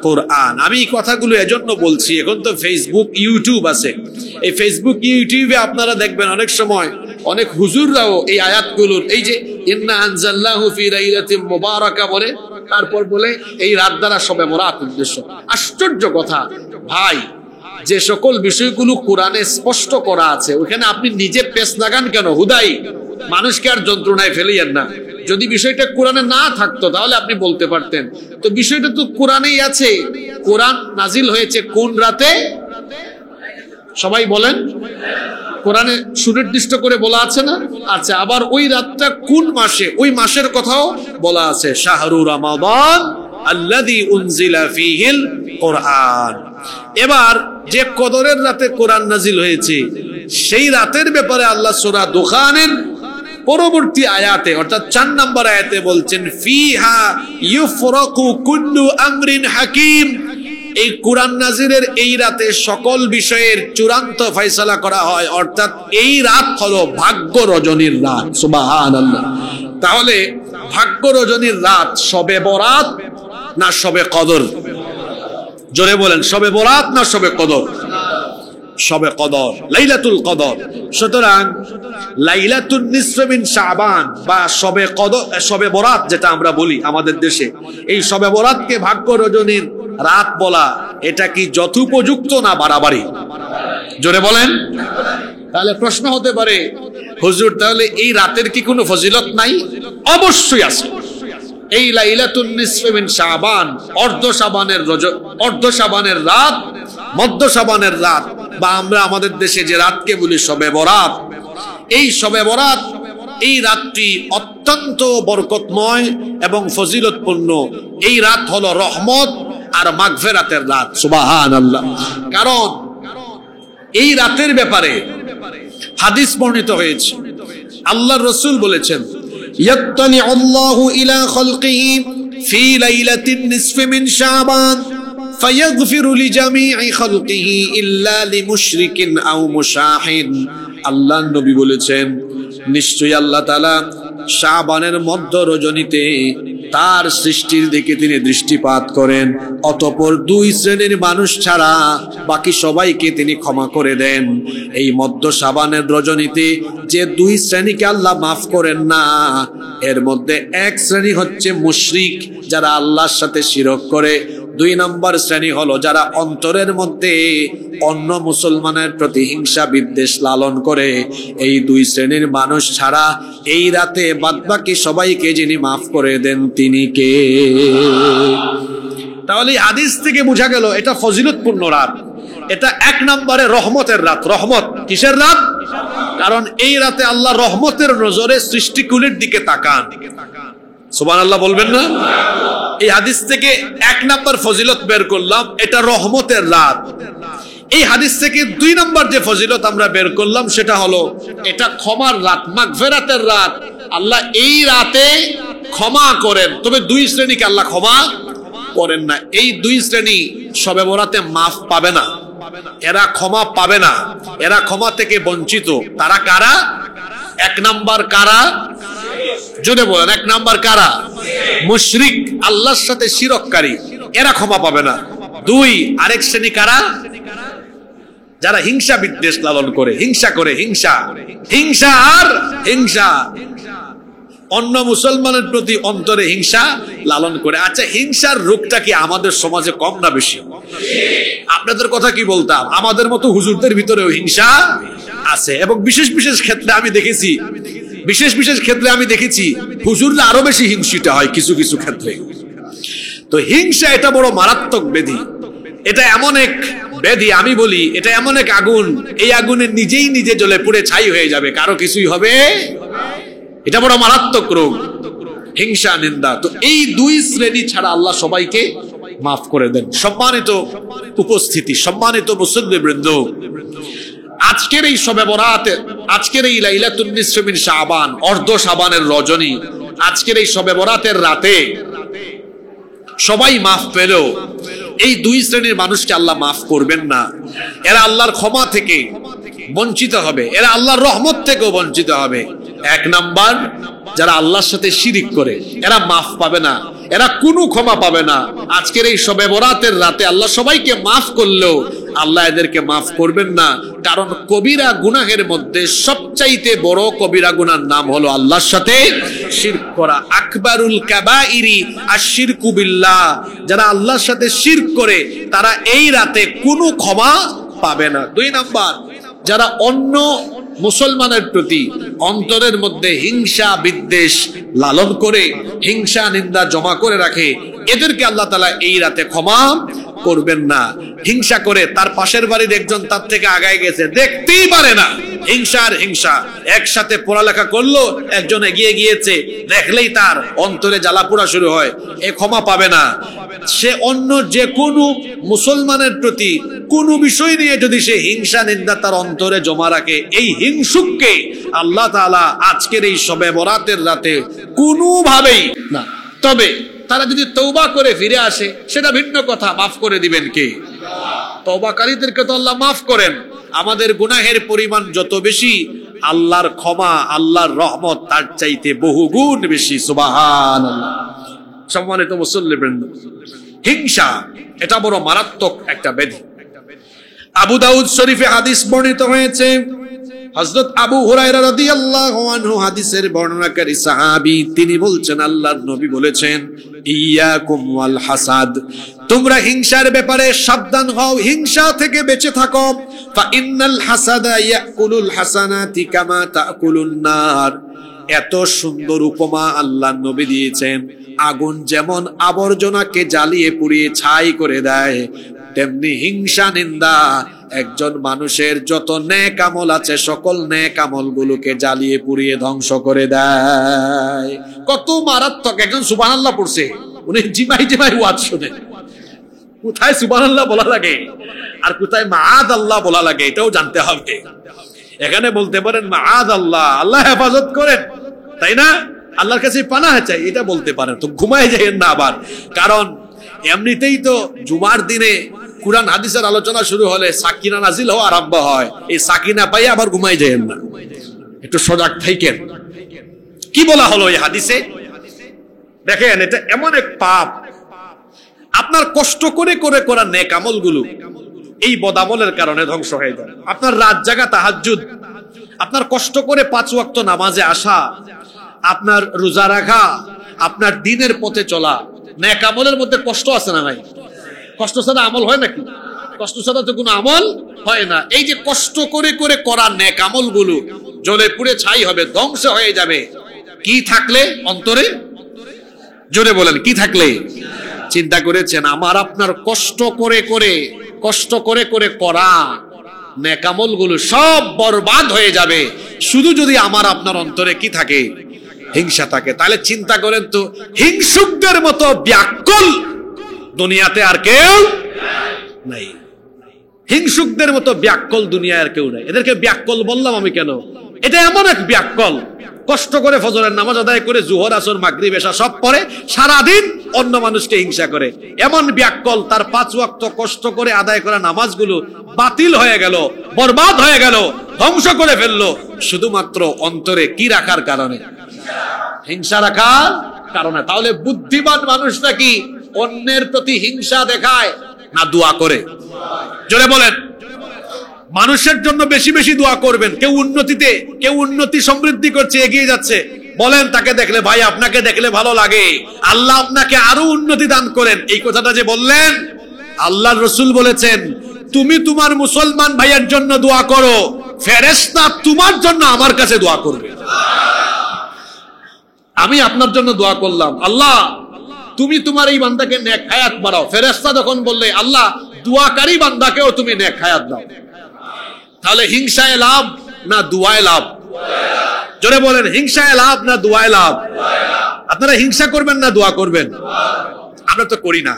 [SPEAKER 1] কুরআন। আমি কথাগুলো এজন্য বলছি, এখন তো ফেসবুক ইউটিউব আছে, এই ফেসবুক ইউটিউবে আপনারা দেখবেন অনেক সময় অনেক হুজুররাও এই আয়াতগুলোর, এই যে ইন্না আনজালনাহু ফি লাইলাতিন মুবারাকা বলে, তারপর বলে এই রাত দ্বারা শবে বরাত উদ্দেশ্য। আশ্চর্য কথা ভাই, যে সকল বিষয়গুলো কোরআনে স্পষ্ট করা আছে ওখানে আপনি নিজে পেছ লাগান কেন? হুদাই মানুষকে আর যন্ত্রণায় ফেলিয়েন না। যদি বিষয়টা কোরআনে না থাকতো তাহলে আপনি বলতে পারতেন, তো বিষয়টা তো কোরআনেই আছে। কোরআন নাজিল হয়েছে কোন রাতে? সবাই বলেন, কোরআনে সুনির্দিষ্ট করে বলা আছে না? আচ্ছা, আবার ওই রাতটা কোন মাসে, ওই মাসের কথাও বলা আছে, শাহরু রমাদান আল্লাযী উনজিলা ফীহিল কুরআন। এবার যে কদরের রাতে কোরআন নাজিল হয়েছে সেই রাতের ব্যাপারে আল্লাহ সূরা দুখানের পরবর্তী আয়াতে অর্থাৎ 4 নম্বর আয়াতে বলছেন, ফিহা ইউফরাকু কুল্লু আমরিন হাকীম, এই কোরআন নাজিলের এই রাতে সকল বিষয়ের চূড়ান্ত ফয়সালা করা হয়, অর্থাৎ এই রাত হলো ভাগ্য রজনীর রাত। সুবহানাল্লাহ। তাহলে ভাগ্য রজনীর রাত শবে বরাত না শবে কদর? জোরে বলেন, শবে বরাত না শবে কদর? শবে কদর, লাইলাতুল কদর। সুতরাং লাইলাতুন নিসফে মিন শাবান বা শবে কদর, শবে বরাত যেটা আমরা বলি আমাদের দেশে, এই শবে বরাতকে ভাগ্য রজনীর রাত বলা এটা কি যথোপযুক্ত না বাড়াবাড়ি? জোরে বলেন। তাহলে প্রশ্ন হতে পারে, হুজুর তাহলে এই রাতের কি কোনো ফজিলত নাই? অবশ্যই আছে। এই লাইলাতুন নিসফে মিন শাবান, অর্ধ শাবানের রাত, মধ্য শাবানের রাত, বা আমরা আমাদের দেশে যে রাতকে বলি শবে বরাত, এই শবে বরাত, এই রাতটি অত্যন্ত বরকতময় এবং ফজিলতপূর্ণ। এই রাত হলো রহমত আর মাগফিরাতের রাত। সুবহানাল্লাহ। কারণ এই রাতের ব্যাপারে হাদিস বর্ণিত হয়েছে, আল্লাহর রাসূল বলেছেন, ইয়াত্তালিউল্লাহু ইলা খালকিহি ফি লাইলাতিন নিসফি মিন শাবান ফায়াগফিরু লিজামিই খালকিহি ইল্লা লিমুশরিকিন আও মুশাহিন। আল্লাহর নবী বলেছেন, নিশ্চয়ই আল্লাহ তাআলা শাবানের মধ্য রজনীতে তার সৃষ্টির দিকে তিনি দৃষ্টিপাত করেন, অতঃপর 2 শ্রেণীর মানুষ ছাড়া বাকি সবাইকে তিনি ক্ষমা করে দেন। এই মধ্য শাবানের রজনীতে যে 2 শ্রেণীকে আল্লাহ মাফ করেন না, এর মধ্যে 1 শ্রেণী হচ্ছে মুশরিক, যারা আল্লাহর সাথে শিরক করে। 2 নম্বর শ্রেণী হলো যারা অন্তরের মধ্যে অন্য মুসলমানের প্রতি হিংসা বিদ্বেষ লালন করে। এই 2 শ্রেণীর মানুষ ছাড়া এই রাতে বাদবাকি সবাইকে যিনি মাফ করে দেন তিনি কে? তাহলে হাদিস থেকে বোঝা গেল এটা ফজিলতপূর্ণ রাত। এটা 1 নম্বরে রহমতের রাত। রহমত কিসের রাত? কারণ এই রাতে আল্লাহ রহমতের নজরে সৃষ্টিকুলের দিকে তাকান। সুবহানাল্লাহ বলবেন না? এই হাদিস থেকে 1 নম্বর ফজিলত বের করলাম, এটা রহমতের রাত। এই হাদিস থেকে 2 নম্বর যে ফজিলত আমরা বের করলাম সেটা হলো এটা ক্ষমার রাত, মাগফিরাতের রাত। আল্লাহ এই রাতে ক্ষমা করেন, তবে 2 শ্রেণীকে আল্লাহ ক্ষমা করেন না। এই 2 শ্রেণী শবে বরাতে মাফ পাবে না, এরা ক্ষমা পাবে না, এরা ক্ষমা থেকে বঞ্চিত। তারা কারা? 1 নম্বর কারা? জোরে বলেন, 1 নম্বর কারা? মুশরিক, আল্লাহর সাথে শিরককারী, এরা ক্ষমা পাবে না। 2 আরেক শ্রেণী কারা? যারা হিংসা বিদ্বেষ লালন করে, হিংসা করে, হিংসা হিংসা আর হিংসা, অন্য মুসলমানের প্রতি অন্তরে হিংসা লালন করে। আচ্ছা, হিংসার রোগটা কি আমাদের সমাজে কম না বেশি? আপনাদের কথা কি বলতাম, আমাদের মতো হুজুরদের ভিতরেও হিংসা আছে, এবং বিশেষ বিশেষ ক্ষেত্রে আমি দেখেছি হুজুররা আরো বেশি হিংসিত হয় কিছু কিছু ক্ষেত্রে। তো হিংসা এটা বড় মারাত্মক ব্যাধি। এটা এমন এক ব্যাধি, আমি বলি এটা এমন এক আগুন, এই আগুনে নিজেই নিজে জ্বলে পুড়ে ছাই হয়ে যাবে, কারো কিছুই হবে। এটা বড় মারাত্মক রোগ, হিংসা, নিন্দা। তো এই 2 শ্রেণী ছাড়া আল্লাহ সবাইকে মাফ করে দেন। সম্মানিত উপস্থিতি, সম্মানিত মুসল্লিবৃন্দ, আজকের এই শবে বরাতে, আজকের এই লাইলাতুন নিসফি মিন শাবান, অর্ধ শাবানের রজনী, আজকের এই শবে বরাতের রাতে সবাই মাফ পেলেও এই 2 শ্রেণীর মানুষকে আল্লাহ মাফ করবেন না। এরা আল্লাহর ক্ষমা থেকে বঞ্চিত হবে, এরা আল্লাহর রহমত থেকেও বঞ্চিত হবে। 1 নাম্বার যারা আল্লাহর সাথে শিরিক করে, এরা মাফ পাবে না, এরা কোনো ক্ষমা পাবে না। আজকের এই শবে বরাতের রাতে আল্লাহ সবাইকে মাফ করলেও আল্লাহ এদেরকে মাফ করবেন না, কারণ কবিরা গুনাহের মধ্যে সবচাইতে বড় কবিরা গুনার নাম হলো আল্লাহর সাথে শিরক করা। আকবারুল কাবাইরি আশ-শিরকু বিল্লাহ। যারা আল্লাহর সাথে শিরক করে তারা এই রাতে কোনো ক্ষমা পাবে না। 2 নাম্বার, যারা অন্য মুসলমানের প্রতি অন্তরের মধ্যে হিংসা বিদ্বেষ লালন করে, হিংসা নিন্দা জমা করে রাখে, এদেরকে আল্লাহ তাআলা এই রাতে ক্ষমা করবেন না। হিংসা করে তার পাশের বাড়ির একজন তার থেকে আগায় গেছে, দেখতেই পারে না, হিংসা আর হিংসা। একসাথে পড়ালেখা করলো, একজন এগিয়ে গিয়েছে, দেখলেই তার অন্তরে জ্বালা পোড়া শুরু হয়, এ ক্ষমা পাবে না। সে অন্য যে কোনো মুসলমানের প্রতি কোনো বিষয় নিয়ে যদি সে হিংসা নিন্দা তার অন্তরে জমা রাখে, এই হিংসুককে আল্লাহ তাআলা আজকের এই শবে বরাতের রাতে কোনোভাবেই না। তবে তারা যদি তওবা করে ফিরে আসে সেটা ভিন্ন কথা, মাফ করে দিবেন কে? তওবাকারীদেরকে তো আল্লাহ মাফ করেন। আমাদের গুনাহের পরিমাণ যত বেশি, আল্লাহর ক্ষমা, আল্লাহর রহমত তার চাইতে বহুগুণ বেশি। সুবহানাল্লাহ। সম্মানিত মুসল্লিবৃন্দ, হিংসা এটা বড় মারাত্মক একটা ব্যাধি। আবু দাউদ শরীফে হাদিস বর্ণিত হয়েছে, হযরত আবু হুরায়রা রাদিয়াল্লাহু আনহু হাদিসের বর্ণনাকারী সাহাবী, তিনি বলছেন আল্লাহর নবী বলেছেন, ইয়াকুম ওয়াল হাসাদ, তোমরা হিংসার ব্যাপারে সাবধান হও, হিংসা থেকে বেঁচে থাকো। ফা ইন্নাল হাসাদা ইয়াকুলুল হাসানাতি কামা তাকুলুন নার। এত সুন্দর উপমা আল্লাহর নবী দিয়েছেন, আগুন যেমন আবর্জনাকে জ্বালিয়ে পুড়িয়ে ছাই করে দেয়, তেমনি হিংসা নিন্দা একজন মানুষের যত নেক আমল আছে সকল নেক আমলগুলোকে জ্বালিয়ে পুড়িয়ে ধ্বংস করে দেয়। কত মারাত্মক! একজন সুবহানাল্লাহ পড়ছে, উনি জিমাই জিমাই ওয়াজ শুনে। কোথায় সুবহানাল্লাহ বলা লাগে আর কোথায় মাআদাল্লাহ বলা লাগে এটাও জানতে হবে। এখানে বলতে পারেন মাআদাল্লাহ, আল্লাহ হেফাজত করেন, তাই না? আল্লাহর কাছে পানাহ চাই, এটা বলতে পারেন। তো ঘুমায় যাবেন না আবার, কারণ এমনিতেই তো জুমার দিনে কুরআন হাদিসের আলোচনা শুরু হলে সাকিনা নাজিল হওয়া আরম্ভ হয়, এই সাকিনা পাই আবার ঘুমায় যাবেন না, একটু সজাগ থাকেন। কি বলা হলো এই হাদিসে? দেখেন, এটা এমন এক পাপ, আপনার কষ্ট করে করে করা নেক আমলগুলো এই বদামলের কারণে ধ্বংস হয়ে যায়। আপনার রাত জাগা তাহাজ্জুদ, আপনার কষ্ট করে 5 ওয়াক্ত নামাজে আসা, আপনার রোজা রাখা, আপনার দিনের পথে চলা, নেক আমলের মধ্যে কষ্ট আছে না ভাই? কষ্ট ছাড়া আমল হয় নাকি? কষ্ট ছাড়া তো কোনো আমল হয় না। এই যে কষ্ট করে করে করা নেক আমলগুলো জ্বলে পুড়ে ছাই হবে, ধ্বংস হয়ে যাবে। কি থাকলে অন্তরে? জোরে বলেন, কি থাকলে? চিন্তা করেছেন আমার আপনার কষ্ট করে করে কষ্ট করে করে করা নেকামল গুলো সব বরবাদ হয়ে যাবে শুধু যদি আমার আপনার অন্তরে কি থাকে, হিংসা থাকে। তাহলে চিন্তা করেন তো, হিংসুকদের মতো ব্যাকুল দুনিয়াতে আর কেউ নাই। হিংসুকদের মতো ব্যাকুল দুনিয়ায় আর কেউ নাই। এদেরকে ব্যাকুল বললাম আমি কেন? এটা এমন এক ব্যাকুল, কষ্ট করে ফজরের নামাজ আদায় করে জোহর আসর মাগরিব এশা সব পড়ে, সারাদিন অন্য মানুষকে হিংসা করে। এমন ব্যাকুল, তার 5 ওয়াক্ত কষ্ট করে আদায় করা নামাজগুলো বাতিল হয়ে গেল, বরবাদ হয়ে গেল, ধ্বংস করে ফেললো শুধুমাত্র অন্তরে কি রাখার কারণে? হিংসা রাখার কারণে। তাহলে বুদ্ধিমান মানুষটা কি অন্যের প্রতি হিংসা দেখায় না দোয়া করে? জোরে বলেন। মানুষের জন্য বেশি বেশি দোয়া করবেন। কেউ উন্নতি সমৃদ্ধি করছে, এগিয়ে যাচ্ছে, বলেন তাকে দেখলে, ভাই আপনাকে দেখলে ভালো লাগে, আল্লাহ আপনাকে আরো উন্নতি দান করেন। এই কথাটা যে বললেন, আল্লাহর রাসূল বলেছেন, তুমি তোমার মুসলমান ভাইয়ের জন্য দোয়া করো, ফেরেশতা তোমার জন্য আমার কাছে দোয়া করবে। আমি আপনার জন্য দোয়া করলাম, আল্লাহ তুমি তোমার এই বান্দাকে নেক হায়াত বাড়াও। ফেরেশতা তখন বললে, আল্লাহ দোয়াকারী বান্দাকেও তুমি নেক হায়াত দাও। তাহলে হিংসায় লাভ না দোয়ায় লাভ? জোরে বলেন, হিংসায় লাভ না দোয়ায় লাভ? আপনারা হিংসা করবেন না দোয়া করবেন? আমরা তো করি না।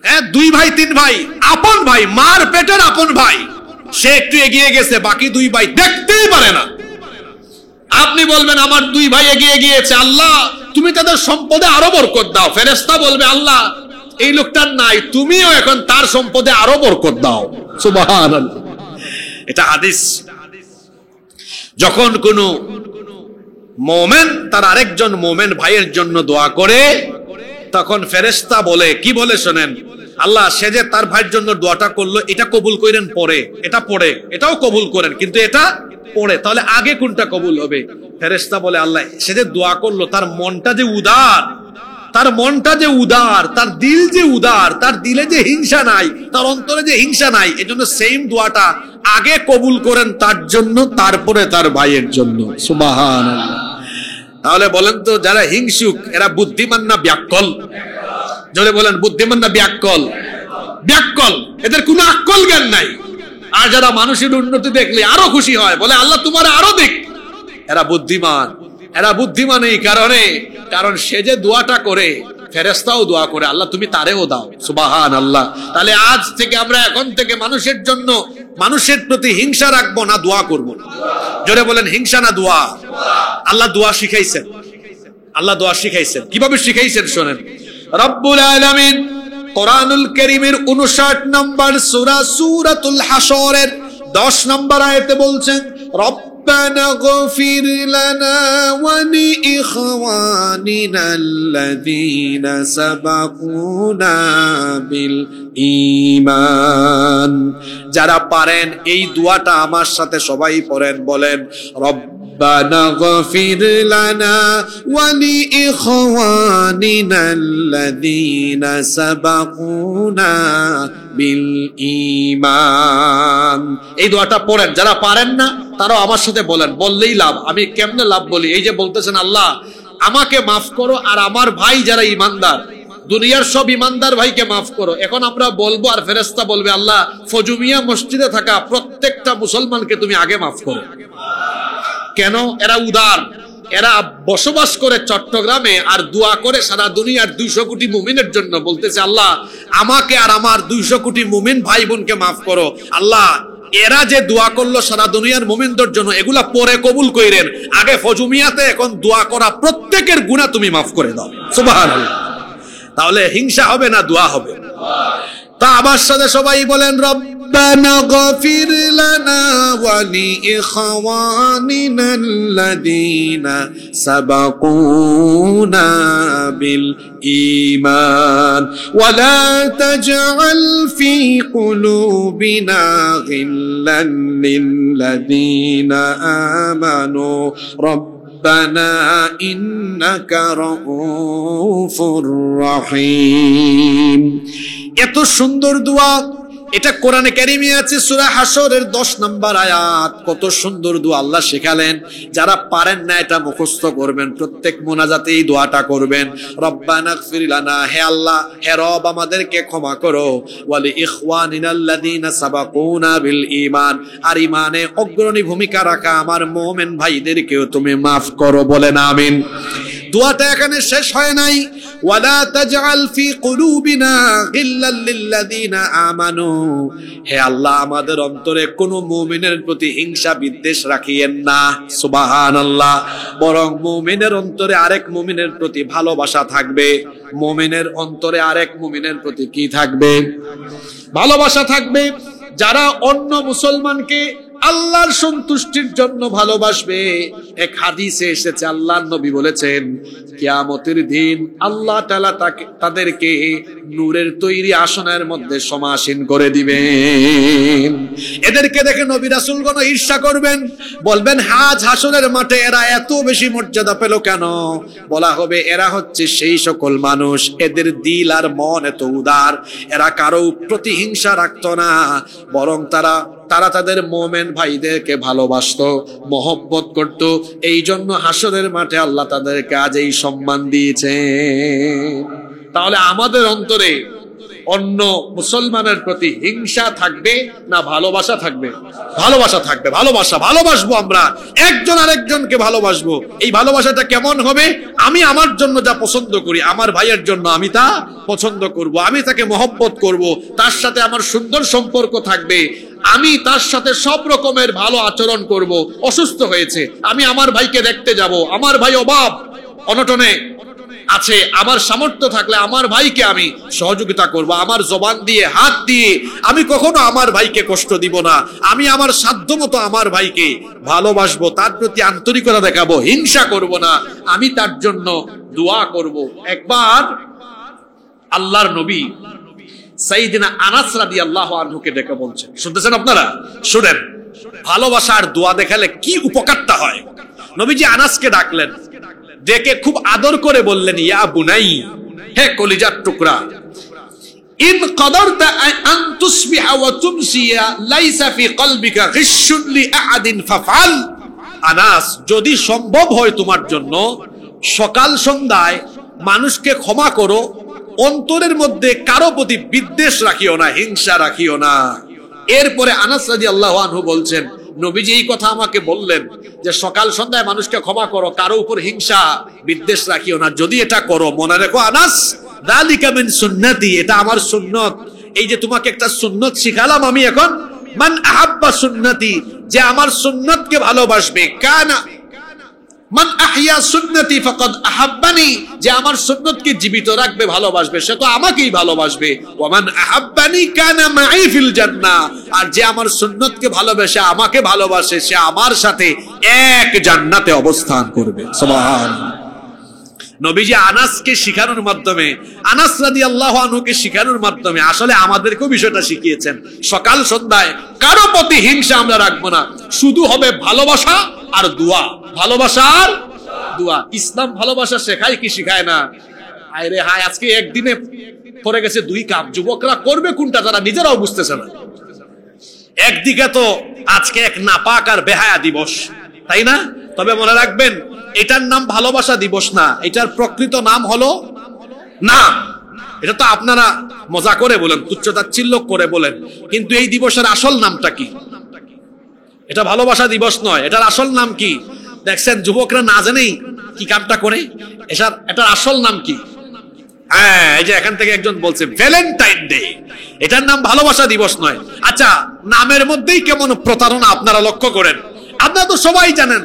[SPEAKER 1] হ্যাঁ, 2 ভাই 3 ভাই, আপন ভাই, মার পেটের আপন ভাই, সে একটু এগিয়ে গেছে, বাকি 2 ভাই দেখতেই পারে না। আপনি বলবেন আমার 2 ভাই এগিয়ে গিয়েছে, আল্লাহ তুমি তাদের সম্পদে আরো বরকত দাও। ফেরেশতা বলবে, আল্লাহ এই লোকটার নাই, তুমিও এখন তার সম্পদে আরো বরকত দাও। সুবহানাল্লাহ। এটা হাদিস। যখন কোন মুমিন তার আরেকজন মুমিন ভাইয়ের জন্য দোয়া করে, তখন ফেরেশতা বলে, কি বলে শোনেন, আল্লাহ সে যে তার ভাইয়ের জন্য দোয়াটা করলো, এটা কবুল করেন পরে, এটা পড়ে, এটাও কবুল করেন, কিন্তু এটা পড়ে, তাহলে আগে কোনটা কবুল হবে? ফেরেশতা বলে, আল্লাহ সে যে দোয়া করলো, তার মনটা যে উদার, তার মনটা যে উদার, তার দিল যে উদার, তার দিলে যে হিংসা নাই, তার অন্তরে যে হিংসা নাই, এজন্য সেম দোয়াটা আগে কবুল করেন তার জন্য, তারপরে তার ভাইয়ের জন্য। সুবহানাল্লাহ। তাহলে বলেন তো, যারা হিংসুক এরা বুদ্ধিমান না ব্যাকুল? জোরে বলেন, বুদ্ধিমান না ব্যাকুল? ব্যাকুল, এদের কোনো আকল জ্ঞান নাই। আর যারা মানুষের উন্নতি দেখলে আরো খুশি হয়, বলে আল্লাহ তোমার আরো দেখ, এরা বুদ্ধিমান। এরা বুদ্ধিমান এই কারণে, কারণ সে যে দোয়াটা করে, ফেরেশতাও দোয়া করে, আল্লাহ তুমি তারেও দাও। সুবহানাল্লাহ। তাহলে আজ থেকে আমরা, এখন থেকে মানুষের জন্য, মানুষের প্রতি হিংসা রাখবো না দোয়া করব। জোরে বলেন, হিংসা না দোয়া? আল্লাহ দোয়া শিখাইছেন। আল্লাহ দোয়া শিখাইছেন। কিভাবে শিখাইছেন শোনেন। রব্বুল আলামিন কোরআনুল কারীমের 59 নম্বর সূরা সূরাতুল হাশরের 10 নম্বর আয়াতে বলছেন, ربنا اغفر لنا ولإخواننا الذين سبقونا بالإيمان। যারা পারেন এই দোয়াটা আমার সাথে সবাই পড়েন, বলেন ربنا اغفر لنا ولإخواننا الذين سبقونا بالإيمان। এই দোয়াটা পড়েন, যারা পারেন না তারাও আমার সাথে বলেন, বললেই লাভ। আমি কেমনে লাভ বলি? এই যে বলতেছেন, আল্লাহ আমাকে মাফ করো আর আমার ভাই যারা ইমানদার, দুনিয়ার সব ইমানদার ভাইকে মাফ করো। এখন আমরা বলবো আর ফেরেশতা বলবে, আল্লাহ ফজুমিয়া মসজিদে থাকা প্রত্যেকটা মুসলমানকে তুমি আগে মাফ করো। কেন? এরা উদার, এরা বসবাস করে চট্টগ্রামে আর দোয়া করে সারা দুনিয়ার 200 কোটি মুমিনের জন্য, বলতেছে আল্লাহ আমাকে আর আমার 200 কোটি মুমিন ভাই বোনকে মাফ করো। আল্লাহ এরা যে দোয়া করলো সারা দুনিয়ার মুমিনদের জন্য, এগুলা পরে কবুল কইরেন, আগে ফজুমিয়াতে এখন দোয়া করা প্রত্যেকের গুনাহ তুমি মাফ করে দাও। সুবহানাল্লাহ। তাহলে হিংসা হবে না দোয়া হবে? তা আমার সাথে সবাই বলেন, ربنا اغفر لنا ولإخواننا الذين سبقونا بالإيمان ولا تجعل في قلوبنا غلا للذين آمنوا ربنا إنك رؤوف رحيم। এত সুন্দর দোয়া এটা কোরআনে কারিমে আছে সূরা হাশরের 10 নম্বর আয়াত। কত সুন্দর দোয়া আল্লাহ শেখালেন। যারা পারেন না এটা মুখস্থ করবেন, প্রত্যেক মোনাজাতে এই দোয়াটা করবেন। রব্বানা গফির লানা, হে আল্লাহ, হে রব আমাদেরকে ক্ষমা করো, ওয়ালি ইখওয়ানিনাল্লাযীনা সাবাকুনা বিল ঈমান, আর ঈমানে অগ্রণী ভূমিকা রাখা আমার মুমিন ভাইদেরকেও তুমি মাফ করো, বলেন আমিন। দোয়াটা এখানে শেষ হয় নাই। ওয়ালা তাজআল ফি কুলুবিনা গিল্লাল লিল্লাযীনা আমানু, হে আল্লাহ আমাদের অন্তরে কোনো মুমিনের প্রতি হিংসা বিদ্বেষ রাখিয়েন না, সুবহানাল্লাহ। বরং মুমিনের অন্তরে আরেক মুমিনের প্রতি ভালোবাসা থাকবে। মুমিনের অন্তরে আরেক মুমিনের প্রতি কি থাকবে? ভালোবাসা থাকবে। যারা অন্য মুসলমানকে আল্লাহর সন্তুষ্টির জন্য ভালোবাসবে, এক হাদিসে এসেছে আল্লাহর নবী বলেছেন কিয়ামতের দিন আল্লাহ তাআলা তাদেরকে নূরের তৈরি আসনের মধ্যে সমাসীন করে দিবেন। এদেরকে দেখে নবী রাসূলগণ ঈর্ষা করবেন, বলবেন হাজ হাসরের মাঠে এরা এত বেশি মর্যাদা পেল কেন? বলা হবে এরা হচ্ছে সেই সকল মানুষ, এদের দিল আর মন এত উদার, এরা কারো প্রতিহিংসা রাখতো না, বরং তারা তাদের মুমিন ভাইদেরকে ভালোবাসতো, মহব্বত করত। এই জন্য হাসরের মাঠে আল্লাহ তাদেরকে আজ এই সম্মান দিয়েছেন। তাহলে আমাদের অন্তরে অন্য মুসলমানের প্রতি হিংসা থাকবে না ভালোবাসা থাকবে? ভালোবাসা থাকবে। ভালোবাসবো, আমরা একজন আরেকজনকে ভালোবাসবো। এই ভালোবাসাটা কেমন হবে? আমি আমার জন্য যা পছন্দ করি, আমার ভাইয়ের জন্য আমি তা পছন্দ করব, আমি তাকে মহব্বত করব, তার সাথে আমার সুন্দর সম্পর্ক থাকবে, আমি তার সাথে সব রকমের ভালো আচরণ করব। অসুস্থ হয়েছে, আমি আমার ভাইকে দেখতে যাব, আমার ভাই অভাব অনটনে আছে, আমার সামর্থ্য থাকলে আমার ভাইকে আমি সহযোগিতা করব, আমার জবান দিয়ে হাত দিয়ে আমি কখনো আমার ভাইকে কষ্ট দিব না, আমি আমার সাধ্যমতো আমার ভাইকে ভালোবাসবো, তার প্রতি আন্তরিকতা দেখাবো, হিংসা করব না, আমি তার জন্য দোয়া করব। একবার আল্লাহর নবী সাইয়েদনা আনাস রাদিয়াল্লাহু আনহুকে ডেকে বলছেন, শুনতেছেন আপনারা? শুনেন, ভালোবাসা আর দোয়া দেখালে কি উপকারটা হয়। নবীজি আনাসকে ডাকলেন, ডেকে খুব আদর করে বললেন, ইয়া বুনাই, হে কলিজার টুকরা, ইন কদরতা আন তুসবিহা ওয়া তুমসিয়া লাইসা ফি কলবিকা গিশশুন লিআহাদিন ফাফআল। আনাস, যদি সম্ভব হয় তোমার জন্য সকাল সন্ধ্যায় মানুষকে ক্ষমা করো, অন্তরের মধ্যে কারো প্রতি বিদ্বেষ রাখিও না, হিংসা রাখিও না। এরপরে আনাস রাদিয়াল্লাহু আনহু বলছেন, নবীজি এই কথা আমাকে বললেন যে সকাল সন্ধ্যায় মানুষকে ক্ষমা করো, কারো উপর হিংসা বিদ্বেষ রাখিও না। যদি এটা করো, মনে রেখো আনাস, যালিকা মিন সুন্নতি, এটা আমার সুন্নত। এই যে তোমাকে একটা সুন্নত শিখালাম আমি এখন, মান আহাব্বা সুন্নতি, যে আমার সুন্নতকে ভালোবাসবে, কানা মান আহইয়া সুন্নতি ফাকাদ আহাব্বানি, যে আমার সুন্নতকে জীবিত রাখবে, ভালোবাসবে, সে তো আমাকেই ভালোবাসবে। ওয়া মান আহাব্বানি কানা মাই ফিল জান্নাহ, আর যে আমার সুন্নতকে ভালোবাসে, আমাকে ভালোবাসে, সে আমার সাথে এক জান্নাতে অবস্থান করবে। সুবহানাল্লাহ। নবীজি আনাসকে শিখানোর মাধ্যমে, আনাস রাদিয়াল্লাহু আনহুকে শিখানোর মাধ্যমে আসলে আমাদেরকেও বিষয়টা শিখিয়েছেন। সকাল সন্ধ্যায় কারো প্রতি হিংসা আমরা রাখবো না, শুধু হবে ভালোবাসা আর দোয়া, ভালোবাসা আর দোয়া। ইসলাম ভালোবাসা শেখায় কি শিখায় না? আরে হায়, আজকে একদিনে পড়ে গেছে 2 কাপ। যুবকরা করবে কোনটা তারা নিজেরাও বুঝতেছে না। একদিকে তো আজকে এক নাপাক আর বেহায়া দিবস, তাই না? তবে মনে রাখবেন, এটার নাম ভালোবাসা দিবস না, এটার প্রকৃত নাম হলো না। এটা তো আপনারা মজা করে বলেন, তুচ্ছতাচ্ছিল্য করে বলেন, কিন্তু এই দিবসের আসল নামটা কি? এটা ভালোবাসা দিবস নয়, এটার আসল নাম কি? দেখছেন যুবকরা না জেনেই কি কামটা করে। এটার আসল নাম কি? হ্যাঁ, এই যে এখান থেকে একজন বলছে ভ্যালেন্টাইন ডে, এটার নাম ভালোবাসা দিবস নয়। আচ্ছা, নামের মধ্যেই কেমন প্রতারণা আপনারা লক্ষ্য করেন। আপনারা তো সবাই জানেন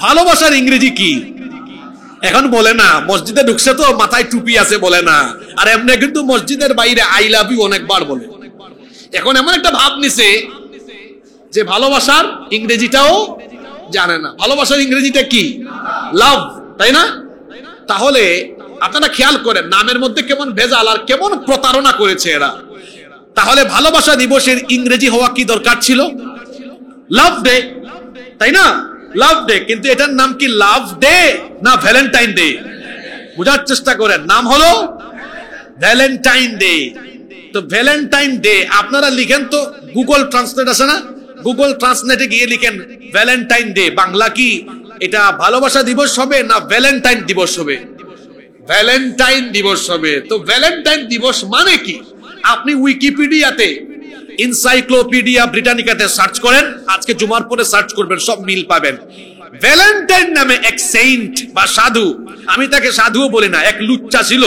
[SPEAKER 1] ভালোবাসার ইংরেজি কি। এখন বলে না, মসজিদে ঢুকছে তো মাথায় টুপি আছে বলে না, আর এমনি কিন্তু মসজিদের বাইরে আই লাভ ইউ অনেকবার বলে। এখন এমন একটা ভাব নিছে যে ভালোবাসার ইংরেজিটাও জানে না। ভালোবাসার ইংরেজিটা কি? লাভ, তাই না? তাহলে আপনারা খেয়াল করেন নামের মধ্যে কেমন ভেজাল আর কেমন প্রতারণা করেছে এরা। তাহলে ভালোবাসা দিবসের ইংরেজি হওয়া কি দরকার ছিল? লাভ ডে, তাই না? লাভ ডে, কিন্তু এটার নাম কি লাভ ডে না ভ্যালেন্টাইন ডে? বুঝার চেষ্টা করেন, নাম হলো ভ্যালেন্টাইন ডে। তো ভ্যালেন্টাইন ডে আপনারা লিখেন তো, গুগল ট্রান্সলেট আছে না, গুগল ট্রান্সলেটে গিয়ে লিখেন ভ্যালেন্টাইন ডে, বাংলা কি এটা ভালোবাসা দিবস হবে না ভ্যালেন্টাইন দিবস হবে? ভ্যালেন্টাইন দিবস হবে। তো ভ্যালেন্টাইন দিবস মানে কি? আপনি উইকিপিডিয়াতে, এনসাইক্লোপিডিয়া ব্রিটানিকাতে সার্চ করেন, আজকে জুমার পরে সার্চ করবেন, সব মিল পাবেন। ভ্যালেন্টাইন নামে এক সেইন্ট বা সাধু, আমি তাকে সাধুও বলি না, এক লুচ্চা ছিল।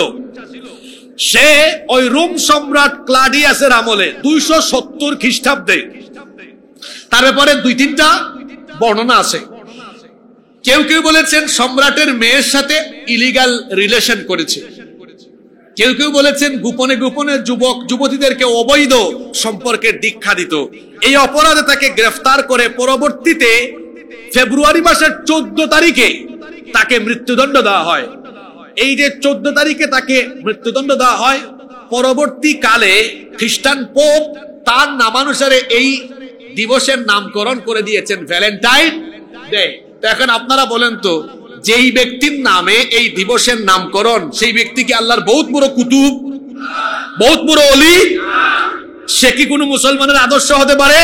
[SPEAKER 1] সে ওই রোম সম্রাট ক্লাডিয়াসের আমলে 270 খ্রিস্টাব্দে, তার ব্যাপারে 2-3টা বর্ণনা আছে। কেউ কেউ বলেছেন সম্রাটের মেয়ের সাথে ইলিগাল রিলেশন করেছে, কেউ কেউ বলেছেন গোপনে গোপনে যুবক যুবতীদেরকে অবৈধ সম্পর্কের দীক্ষা দিত। এই অপরাধে তাকে গ্রেফতার করে পরবর্তীতে ফেব্রুয়ারি মাসের 14 তারিখে তাকে মৃত্যুদণ্ড দেওয়া হয়। এই যে 14 তারিখে তাকে মৃত্যুদণ্ড দেওয়া হয়, পরবর্তীকালে খ্রিস্টান পোপ তার নামানুসারে এই দিবসের নামকরণ করে দিয়েছেন ভ্যালেন্টাইন ডে। এখন আপনারা বলেন তো, যেই ব্যক্তির নামে এই দিবসের নামকরণ, সেই ব্যক্তি কি আল্লাহর বহুত বড় কুতুব, বহুত বড় ওলি? সে কি কোনো মুসলমানের আদর্শ হতে পারে?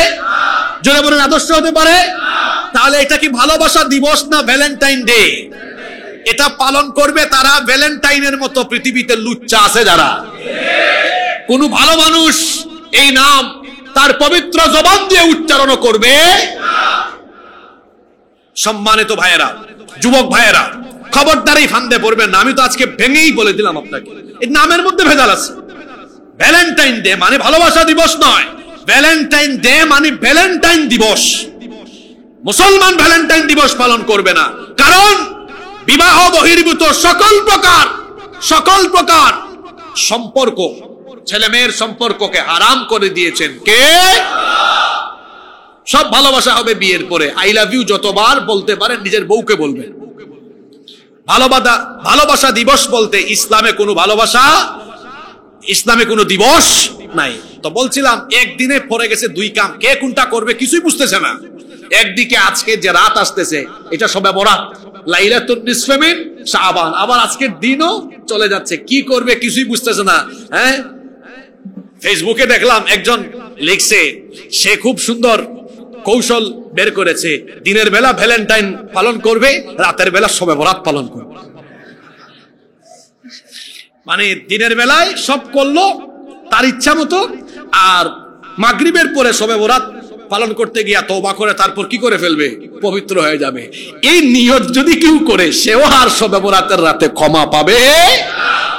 [SPEAKER 1] জোরে বলেন, আদর্শ হতে পারে? তাহলে এটা কি ভালোবাসা দিবস না ভ্যালেন্টাইন ডে? এটা পালন করবে তারা ভ্যালেন্টাইনের মতো পৃথিবীতে লুচ্চা আছে যারা। কোন ভালো মানুষ এই নাম তার পবিত্র জবান দিয়ে উচ্চারণ করবে? সম্মানিত ভাইয়েরা, যুবক ভাইয়েরা, খবরদার এই ফান্দে পড়বেন না। আমি তো আজকে ভেঙেই বলে দিলাম আপনাকে, এই নামের মধ্যে ভেজাল আছে। ভ্যালেন্টাইন ডে মানে ভালোবাসা দিবস নয়, ভ্যালেন্টাইন ডে মানে ভ্যালেন্টাইন দিবস। মুসলমান ভ্যালেন্টাইন দিবস পালন করবে না, কারণ বিবাহ বহির্ভূত সকল প্রকার সম্পর্ক, ছেলে মেয়ের সম্পর্ককে হারাম করে দিয়েছেন কে? সব ভালোবাসা হবে বিয়ের পরে। আই লাভ ইউ যতবার বলতে পারেন নিজের বউকে বলবেন। ভালোবাসা দিবস বলতে ইসলামে কোনো ভালোবাসা, ইসলামে কোনো দিবস নাই। তো বলছিলাম একদিনে পড়ে গেছে 2 কাম, কে কোনটা করবে কিছুই বুঝতেছে না। একদিকে আজকে যে রাত আসতেছে এটা শবে বরাত, লাইলাতুন নিসফে মিন শাবান, আবার আজকের দিনও চলে যাচ্ছে, কি করবে কিছুই বুঝতেছে না। হ্যাঁ, ফেসবুকে দেখলাম একজন লিখছে, সে খুব সুন্দর কৌশল বের করেছে, দিনের বেলা ভ্যালেন্টাইন পালন করবে, রাতের বেলা শবে বরাত পালন করবে। মানে দিনের বেলায় সব করলো তার ইচ্ছা মতো, আর মাগরিবের পরে শবে বরাত পালন করতে গিয়া তওবা করে তারপর কি করে ফেলবে? পবিত্র হয়ে যাবে। এই নিয়ত যদি কেউ করে, সেও আর শবে বরাতের রাতে ক্ষমা পাবে,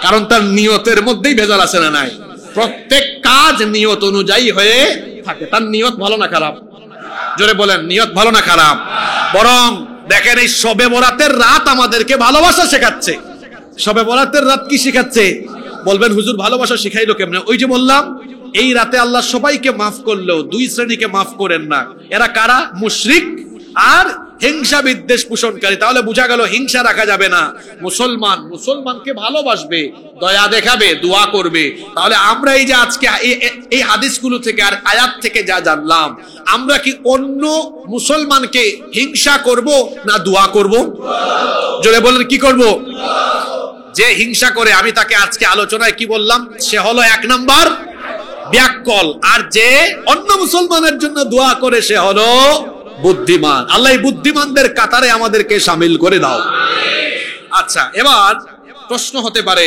[SPEAKER 1] কারণ তার নিয়তের মধ্যেই ভেজাল আছে না নাই? প্রত্যেক কাজ নিয়ত অনুযায়ী হয়ে থাকে। তার নিয়ত ভালো না খারাপ? জোরে বলেন, নিয়ত ভালো না খারাপ? বরং দেখেন, এই শবে বরাতের রাত আমাদেরকে ভালোবাসা শেখাচ্ছে। শবে বরাতের রাত কি শেখাচ্ছে? বলবেন হুজুর ভালোবাসা শিখাইলো কেমনে? ওই যে বললাম, এই রাতে আল্লাহ সবাইকে মাফ করলেও 2 শ্রেণীকে মাফ করেন না। এরা কারা? মুশরিক আর হিংসা বিদ্বেষ পোষণকারী। তাহলে বোঝা গেল হিংসা রাখা যাবে না। মুসলমানকে ভালোবাসবে, দয়া দেখাবে, দোয়া করবে। তাহলে আমরা এই যে আজকে এই হাদিসগুলো থেকে আর আয়াত থেকে যা জানলাম, আমরা কি অন্য মুসলমানকে হিংসা করব না দোয়া করব? জোরে বলেন, কি করব? যে হিংসা করে, আমি তাকে আজকে আলোচনায় কি বললাম, সে হলো 1 নাম্বার ব্যাককল। আর যে অন্য মুসলমানের জন্য দোয়া করে, সে হলো বুদ্ধিমান। আল্লাহ এই বুদ্ধিমানদের কাতারে আমাদেরকে শামিল করে দাও। আচ্ছা, এবার প্রশ্ন হতে পারে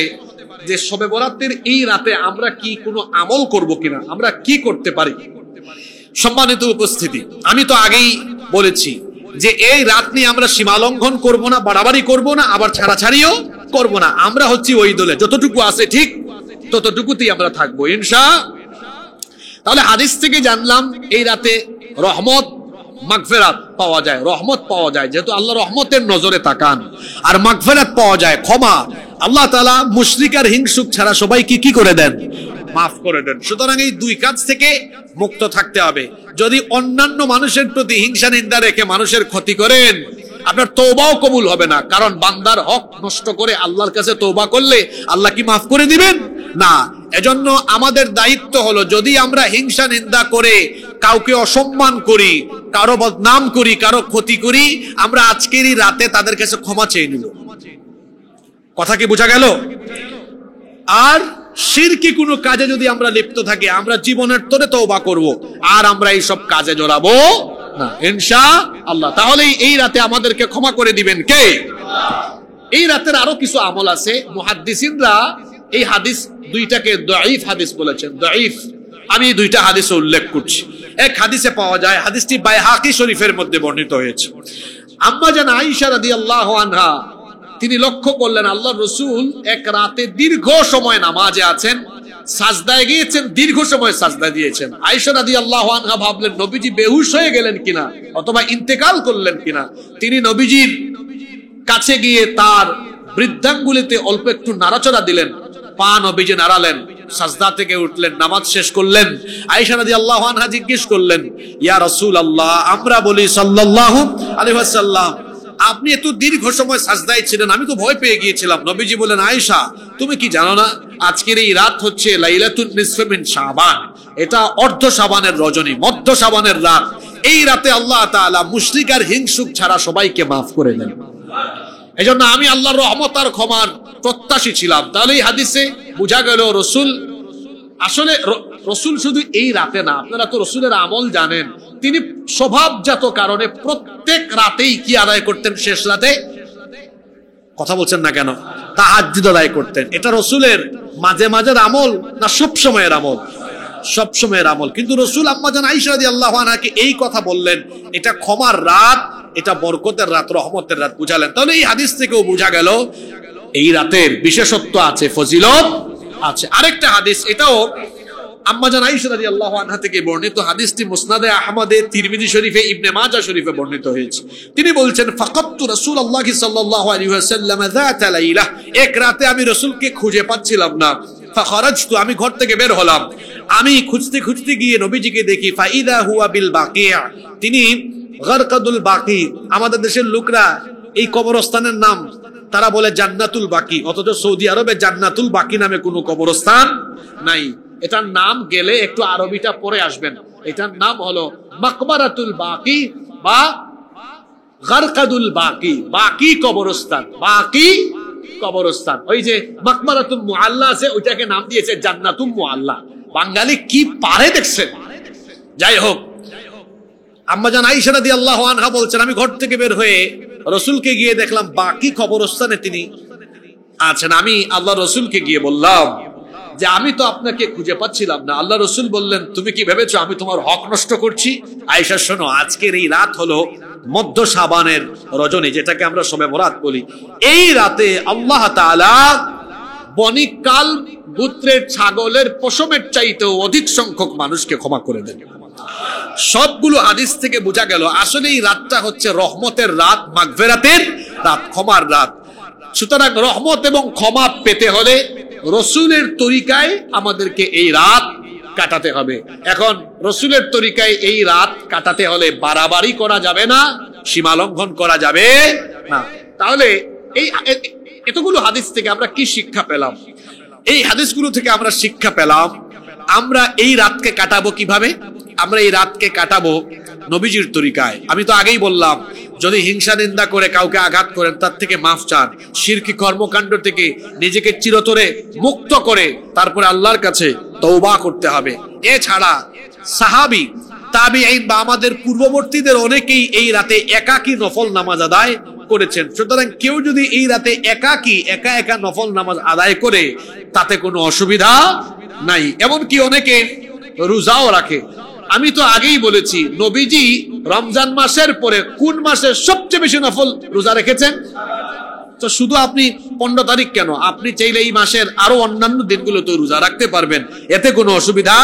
[SPEAKER 1] যে শবে বরাতের এই রাতে আমরা কি কোনো আমল করব কিনা, আমরা কি করতে পারি? সম্মানিত উপস্থিতি, আমি তো আগেই বলেছি যে এই রাত নিয়ে আমরা সীমা লঙ্ঘন করব না, বাড়াবাড়ি করব না, আবার ছাড়াছাড়িও করব না। আমরা হচ্ছি ওই দলে, যতটুকু আছে ঠিক ততটুকুতেই আমরা থাকবো ইনশাআল্লাহ। তাহলে হাদিস থেকে জানলাম এই রাতে রহমত, মাগফিরাত পাওয়া যায়, রহমত পাওয়া যায়, যেহেতু আল্লাহ রহমতের নজরে তাকান। আর মাগফিরাত পাওয়া যায়, ক্ষমা। আল্লাহ তাআলা মুশরিক আর হিংসুক ছাড়া সবাইকে কি করে দেন? মাফ করে দেন। সুতরাং এই 2 কাজ থেকে মুক্ত থাকতে হবে। যদি অন্যান্য মানুষের প্রতি হিংসা নিন্দা রেখে মানুষের ক্ষতি করেন, আপনার তওবাও কবুল হবে না। কারণ বান্দার হক নষ্ট করে আল্লাহর কাছে তওবা করলে আল্লাহ কি মাফ করে দিবেন? না। এজন্য আমাদের দায়িত্ব হলো, যদি আমরা হিংসা নিন্দা করে কাউকে অসম্মান করি, কারো বদনাম করি, কারো ক্ষতি করি, আমরা আজকেরই রাতে তাদের কাছে ক্ষমা চেয়ে নিব। কথা কি বোঝা গেল? আর শিরকি কোনো কাজে যদি আমরা লিপ্ত থাকি, আমরা জীবনের তরে তওবা করব, আর আমরা এই সব কাজে জড়াবো না ইনশাআল্লাহ। তাহলে এই রাতে আমাদেরকে ক্ষমা করে দিবেন কে? এই রাতের আরো কিছু আমল আছে। মুহাদ্দিসিনরা এই হাদিস দুইটাকে দাঈফ হাদিস বলেছেন, দাঈফ। আমি দুইটা হাদিস উল্লেখ করছি। এক হাদিসে পাওয়া যায়, হাদিসটি বাইহাকি শরীফের মধ্যে বর্ণিত হয়েছে। আম্মা জান আয়েশা রাদিয়াল্লাহু আনহা তিনি লক্ষ্য করলেন আল্লাহর রাসূল এক রাতে দীর্ঘ সময় নামাজে আছেন, সাজদায় গিয়েছেন, দীর্ঘ সময় সাজদা দিয়েছেন। আয়েশা রাদিয়াল্লাহু আনহা ভাবলেন নবীজি বেহুশ হয়ে গেলেন কিনা অথবা ইন্তেকাল করলেন কিনা। তিনি নবীজির কাছে গিয়ে তার বৃদ্ধাঙ্গুলিতে অল্প একটু নাড়াচড়া দিলেন, পা নবীজি নাড়ালেন, সাজদা থেকে উঠলেন, নামাজ শেষ করলেন। আয়েশা রাদিয়াল্লাহু আনহা জিজ্ঞেস করলেন, ইয়া রাসূলুল্লাহ, আমরা বলি সাল্লাল্লাহু আলাইহি ওয়াসাল্লাম, আপনি এত দীর্ঘ সময় সাজদায় ছিলেন, আমি তো ভয় পেয়ে গিয়েছিলাম। নবীজি বলেন, আয়েশা তুমি কি জানো না আজকের এই রাত হচ্ছে লাইলাতুন নিসফি মিন শাবান, এটা অর্ধ শাবানের রজনী, মধ্য শাবানের রাত। এই রাতে আল্লাহ তাআলা মুশরিক আর হিংসুক ছাড়া সবাইকে মাফ করে দেন। এজন্য আমি আল্লাহর রহমত আর ক্ষমার প্রত্যাশী ছিলাম। তাহলে এই হাদিসে বোঝা গেল রসুল আসলে রসুল শুধু এই রাতে না, আপনারা তো রসুলের আমল জানেন, তিনি স্বভাবজাত কারণে প্রত্যেক রাতেই কি আদায় করতেন? শেষ রাতে কথা বলছেন না কেন? তাহাজ্জুদ আদায় করতেন। এটা রসুলের মাঝে মাঝের আমল না সব সময়ের আমল? সব সময়ের আমল। কিন্তু রসুল আম্মা জান আয়েশা রাদিয়াল্লাহু আনহাকে এই কথা বললেন, এটা ক্ষমার রাত, এটা বরকতের রাত, রহমতের রাত বুঝালেন। তাহলে এই হাদিস থেকেও বোঝা গেল এই রাতের বিশেষত্ব আছে, ফজিলত আছে। আরেকটা হাদিস, এটাও আম্মা জান আয়েশা রাদিয়াল্লাহু আনহা থেকে বর্ণিত। হাদিসটি মুসনাদে আহমদে, তিরমিজি শরীফে, ইবনে মাজাহ শরীফে বর্ণিত হয়েছে। তিনি বলছেন, ফাকাতু রাসূলুল্লাহ সাল্লাল্লাহু আলাইহি ওয়াসাল্লাম যাতা লাইলা, এক রাতে আমি রাসূলকে খুঁজে পাচ্ছিলাম না। ফাখারাজতু, আমি ঘর থেকে বের হলাম, আমি খুঁজতে খুঁজতে গিয়ে নবীজিকে দেখি, ফাইদা হুয়া বিল বাকিয়া, তিনি গারকাদুল বাকি। আমাদের দেশের লোকরা এই কবরস্থানের নাম তারা বলে জান্নাতুল বাকি, অথচ সৌদি আরবে জান্নাতুল বাকি নামে কোনো কবরস্থান নাই। এটার নাম গেলে একটু আরবিটা পরে আসবেন, এটার নাম হলো মাকবারাতুল বাকি বা গারকাদুল বাকি, বাকি কবরস্থান, বাকি কবরস্থান। ওই যে মাকবারাতুল মুআল্লা আছে, ওইটাকে নাম দিয়েছে জান্নাতুল মুআল্লা। বাঙালি কি পারে দেখছেন। যাই হোক, আম্মা জান আয়েশা রাদিয়াল্লাহু আনহা বলছেন, আমি ঘর থেকে বের হয়ে রাসূলকে গিয়ে দেখলাম বাকি কবরস্থানে তিনি আছেন। আমি আল্লাহ রাসূলকে গিয়ে বললাম যে আমি তো আপনাকে খুঁজে পাচ্ছিলাম না। আল্লাহ রাসূল বললেন, তুমি কি ভেবেছো আমি তোমার হক নষ্ট করছি? আয়েশা শোনো, আজকের এই রাত হলো মধ্য শাবানের রজনী, যেটাকে আমরা শবে বরাত বলি। এই রাতে আল্লাহ তাআলা বনিকাল গোত্রের ছাগলের পশমের চাইতেও অধিক সংখ্যক মানুষকে ক্ষমা করে দেন। সবগুলো হাদিস থেকে বোঝা গেল আসলে এই রাতটা হচ্ছে রহমতের রাত, মাগফিরাতের রাত, ক্ষমার রাত। সুতরাং রহমত এবং ক্ষমা পেতে হলে রসুলের তরিকায় আমাদেরকে এই রাত কাটাতে হবে। এখন রসুলের তরিকায় এই রাত কাটাতে হলে বাড়াবাড়ি করা যাবে না, সীমা লঙ্ঘন করা যাবে না। তাহলে এই এতগুলো হাদিস থেকে আমরা কি শিক্ষা পেলাম? এই হাদিসগুলো থেকে আমরা শিক্ষা পেলাম আমরা এই রাতকে কাটাবো কিভাবে। আমরা এই রাতকে কাটাবো নবীজির তরিকায়। আমি তো আগেই বললাম, যদি হিংসা নিন্দা করে কাউকে আঘাত করেন তার থেকে মাফ চান, শিরকি কর্মকাণ্ড থেকে নিজেকে চিরতরে মুক্ত করে তারপরে আল্লাহর কাছে তওবা করতে হবে। এছাড়া সাহাবী, তাবিঈন বা আমাদের পূর্ববর্তীদের অনেকেই এই রাতে একাকী নফল নামাজ আদায় করেছেন। সুতরাং কেউ যদি এই রাতে একাকী একা একা নফল নামাজ আদায় করে তাতে কোনো অসুবিধা নাই। এমনকি অনেকে রোজাও রাখে। আমি তো আগেই বলেছি, নবীজি রমজান মাসের পরে কোন মাসে সবচেয়ে বেশি নফল রোজা রেখেছেন? তো শুধু আপনি 15 তারিখ কেন, আপনি চাইলে এই মাসের আরো অন্যান্য দিনগুলো তো রোজা রাখতে পারবেন, এতে কোনো অসুবিধা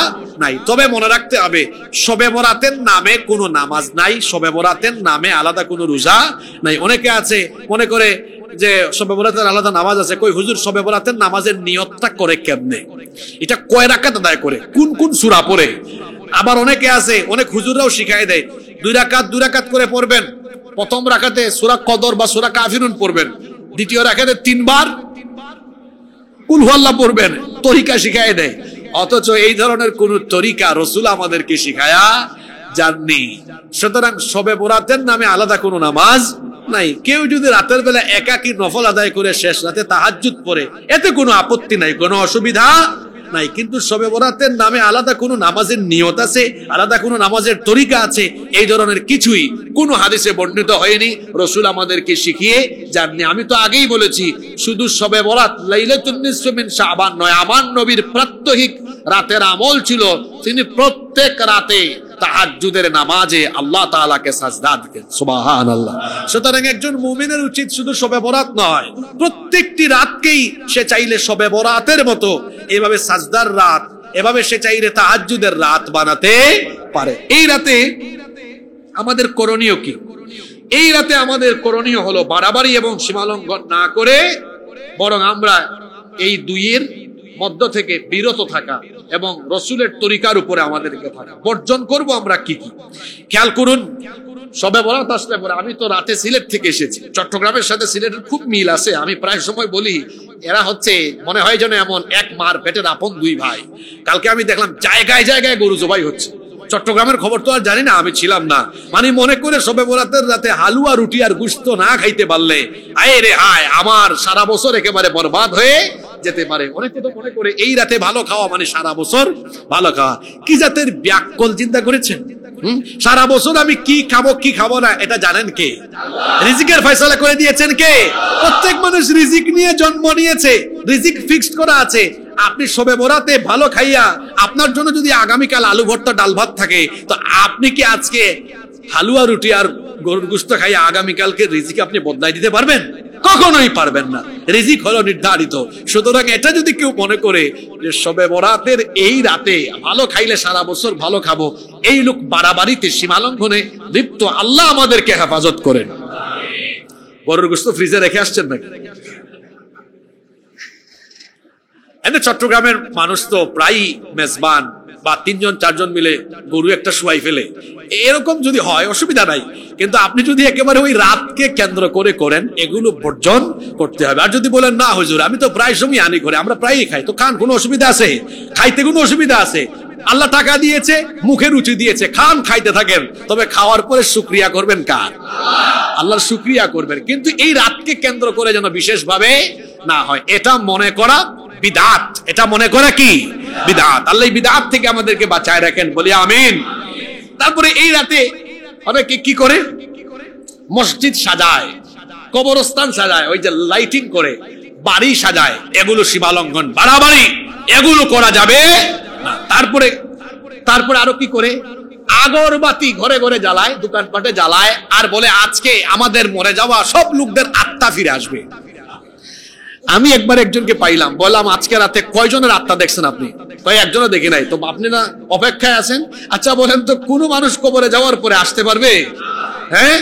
[SPEAKER 1] নাই। তবে মনে রাখতে হবে, শবে বরাতের নামে কোনো নামাজ নাই, শবে বরাতের নামে আলাদা কোনো রোজা নাই। অনেকে আছে মনে করে যে শবে বরাতের আলাদা নামাজ আছে। কই হুজুর, শবে বরাতের নামাজের নিয়তটা করে কেমনে, এটা কয় রাকাত আদায় করে, কোন কোন সূরা পড়ে? আবার অনেকে আছে, অনেক হুজুররাও শিখায় দেয় 2 রাকাত করে পড়বেন। প্রথম রাকাতে সূরা কদর বা সূরা কাফিরুন পড়বেন, দ্বিতীয় রাকাতে 3 বার কুল হুয়াল্লাহ পড়বেন, তরিকা শিখায় দেয়। অথচ এই ধরনের কোন তরিকা রাসূল আমাদেরকে শিখায়া যাননি। সুতরাং শবে বরাতের নামে আলাদা কোনো নামাজ
[SPEAKER 2] নাই। কেউ যদি রাতের বেলা একাকী নফল আদায় করে শেষ রাতে তাহাজ্জুদ পড়ে, এতে কোনো আপত্তি নাই, কোনো অসুবিধা নাই। কিন্তু শবে বরাতের নামে আলাদা কোনো নামাজের নিয়ত আছে, আলাদা কোনো নামাজের তরিকা আছে, এই ধরনের কিছুই কোনো হাদিসে বর্ণিত হয়নি, রাসূল আমাদেরকে শিখিয়ে যাননি। আমি তো আগেই বলেছি, শুধু শবে বরাত লাইলাতুন নিসফি মিন শাবান নয়, আমার নবীর প্রাত্যহিক রাতের আমল ছিল তিনি প্রত্যেক রাতে তাহাজ্জুদের নামাজে আল্লাহ তাআলাকে সাজদা দিতেন। সুবহানাল্লাহ। সুতরাং একজন মুমিনের উচিত শুধু শবে বরাত নয়, প্রত্যেকটি রাতকেই সে চাইলে শবে বরাতের মতো এভাবে সাজদার রাত, এভাবে সে চাইলে তাহাজ্জুদের রাত বানাতে পারে। এই রাতে আমাদের করণীয় কি? এই রাতে আমাদের করণীয় হলো বাড়াবাড়ি এবং সীমালঙ্ঘন না করে বরং আমরা এই দুইয়ের মধ্য থেকে বিরত থাকা এবং রসুলের তরিকার উপরে আমাদেরকে থাকা। বর্জন করব আমরা কি কি? খেয়াল করুন, শবে বরাত আসলে পরে, আমি তো রাতে সিলেট থেকে এসেছি, চট্টগ্রামের সাথে সিলেটের খুব মিল আছে। আমি প্রায় সময় বলি এরা হচ্ছে মনে হয় যেন এমন এক মার পেটের আপন দুই ভাই। কালকে আমি দেখলাম জায়গায় জায়গায় গরু জবাই হচ্ছে। চট্টগ্রামের খবর তো আর জানি না, আমি ছিলাম না। মানে মনে করে শবে বরাতের রাতে হালুয়া রুটি আর গুস্ত না খাইতে পারলে আয় রে হায়, আমার সারা বছর একেবারে বরবাদ হয়ে যেতে পারে। অনেকে তো মনে করে এই রাতে ভালো খাওয়া মানে সারা বছর ভালো খাওয়া। কি জাতের ব্যাককল চিন্তা করেছেন? সারা বছর আমি কি খাবো কি খাবো না এটা জানেন কে? রিজিকের ফয়সালা করে দিয়েছেন কে? প্রত্যেক মানুষ রিজিক নিয়ে জন্ম নিয়েছে, রিজিক ফিক্সড করা আছে। আপনি শবে বরাতে ভালো খাইয়া আপনার জন্য যদি আগামীকাল আলু ভর্তা ডাল ভাত থাকে, তো আপনি কি আজকে হালুয়া রুটি আর গরুর গোশত খাইয়া আগামীকালকে রিজিক আপনি বদলাই দিতে পারবেন? কখনোই পারবেন না। রিজিক হলো নির্ধারিত। সুতরাং এটা যদি কেউ মনে করে যে শবে বরাতের এই রাতে ভালো খাইলে সারা বছর ভালো খাবো, এই লোক বাড়াবাড়িতে সীমালঙ্ঘনে লিপ্ত। আল্লাহ আমাদেরকে হেফাজত করেন। গরুর গোশত ফ্রিজে রেখে আসছেন নাকি? চট্টগ্রামের মানুষ তো প্রায় মেজবান বা 3জন 4জন মিলে গরু একটা শুয়াই ফেলে, এরকম যদি হয় অসুবিধা নাই। কিন্তু আপনি যদি একেবারে ওই রাতকে কেন্দ্র করে করেন, এগুলো বর্জন করতে হবে। আর যদি বলেন না হুজুর আমি তো প্রায় সময় আনি করে, আমরা প্রায়ই খাই, তো খান, কোনো অসুবিধা আছে? খাইতে কোনো অসুবিধা আছে? আল্লাহ টাকা দিয়েছে, মুখে রুচি দিয়েছে, খান, খাইতে থাকেন। তবে খাওয়ার পরে শুকরিয়া করবেন কার? আল্লাহর শুকরিয়া করবেন। কিন্তু এই রাতকে কেন্দ্র করে যেন বিশেষভাবে না হয়, এটা মনে করা বিদআত। এটা মনে করা কি? বিদআত। আল্লাহ বিদআত থেকে আমাদেরকে বাঁচায় রাখেন, বলি আমিন। তারপরে এই রাতে অনেকে কি করে? মসজিদ সাজায়, কবরস্থান সাজায়, ওই যে লাইটিং করে বাড়ি সাজায়। এগুলো সীমালঙ্ঘন, বাড়াবাড়ি, এগুলো করা যাবে না। তারপরে আরো কি করে? আগরবাতি ঘরে ঘরে জ্বালায়, দোকানপাটে জ্বালায়, আর বলে আজকে আমাদের মরে যাওয়া সব লোকদের আত্মা ফিরে আসবে। আমি একবার একজনকে পাইলাম, বললাম আজকে রাতে কয়জনের আত্মা দেখছেন আপনি? কয় একজনও দেখি নাই। তো আপনি না অপেক্ষায় আছেন? আচ্ছা বলেন তো, কোন মানুষ কবরে যাওয়ার পরে আসতে পারবে? হ্যাঁ,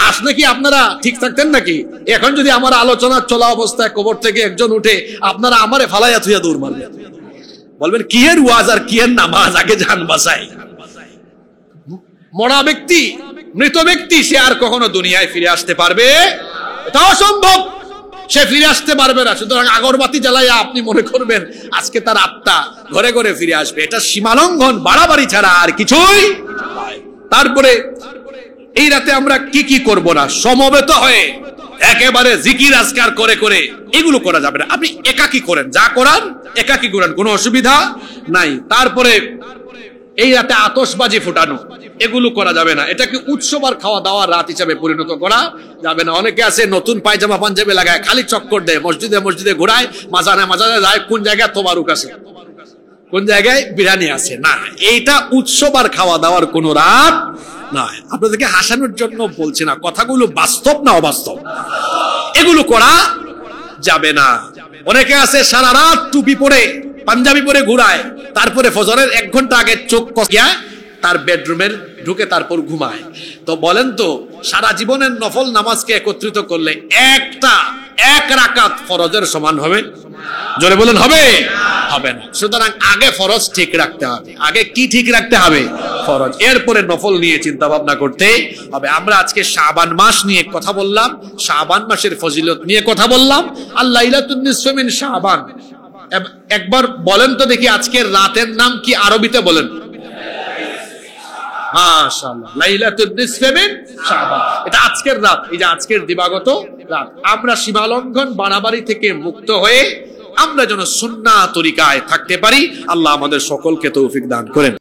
[SPEAKER 2] আসলে কি আপনারা ঠিক থাকতেন নাকি? এখন যদি আমার আলোচনা চলা অবস্থায় কবর থেকে একজন উঠে, আপনারা আমারে ফালাইয়া থুইয়া দৌড় মারবেন, বলবেন কি এর ওয়াজ আর কি এর নামাজ, আগে জান বাঁচাই। মরা ব্যক্তি, মৃত ব্যক্তি, সে আর কখনো দুনিয়ায় ফিরে আসতে পারবে? এটা অসম্ভব, সে ফিরে আসতে পারবে না। সুতরাং আগরবাতি জ্বালাইয়া আপনি মনে করবেন আজকে তার আত্মা ঘরে ঘরে ফিরে আসবে, এটা সীমালঙ্ঘন, বাড়াবাড়ি ছাড়া আর কিছুই। তারপরে এই রাতে আমরা কি কি করব না? সমবেত হয়ে একেবারে জিকির আজকার করে করে এগুলো করা যাবে না। আপনি একাকী করেন, যা করার একাকী করেন, কোনো অসুবিধা নাই। তারপরে এই রাতে আতশবাজি ফুটানো, এগুলো করা যাবে না। এটাকে উৎসব আর খাওয়া দাওয়ার রাত হিসাবে পরিণত করা যাবে না। অনেকে আছে নতুন পায়জামা পাঞ্জাবি লাগায়, খালি চক্কর দেয়, মসজিদে মসজিদে ঘোরায়, মাজানে মাজানে যায়, কোন জায়গায় তোবারুক আছে, কোন জায়গায় বিরিয়ানি আছে। না, এইটা উৎসব আর খাওয়া দাওয়ার কোন রাত নয়। আপনাদেরকে হাসানোর জন্য বলছি না, কথাগুলো বাস্তব না অবাস্তব, এগুলো করা যাবে না। অনেকে আছে সারা রাত টুপি পরে পাঞ্জাবি পরে ঘুরায়, তারপরে ফজরের 1 ঘন্টা আগে চোখ কষিয়া তার বেডরুমের ঢুকে তারপর ঘুমায়। তো বলেন তো, সারা জীবনের নফল নামাজকে একত্রিত করলে এক রাকাত ফরজের সমান হবে? জোরে বলেন হবে? হবে না। সুতরাং আগে ফরজ ঠিক রাখতে হবে। আগে কি ঠিক রাখতে হবে? ফরজ। এরপরে নফল নিয়ে চিন্তা ভাবনা করতে হবে। আমরা আজকে শাবান মাস নিয়ে কথা বললাম, শাবান মাসের ফজিলত নিয়ে কথা বললাম। আর লাইলাতুন নিসফি মিন শাবান, একবার বলেন তো দেখি আজকের রাতের নাম কি আরবিতে? বলেন,
[SPEAKER 1] মাশাআল্লাহ, লাইলাতুন নিসফি মিন শাবান, এটা আজকের রাত, এই যে আজকের দিবাগত রাত। আমরা সীমালঙ্ঘন বাড়াবাড়ি থেকে মুক্ত হয়ে আমরা যেন সুন্নাহ তরিকায় থাকতে পারি। আল্লাহ আমাদের সকলকে তৌফিক দান করেন।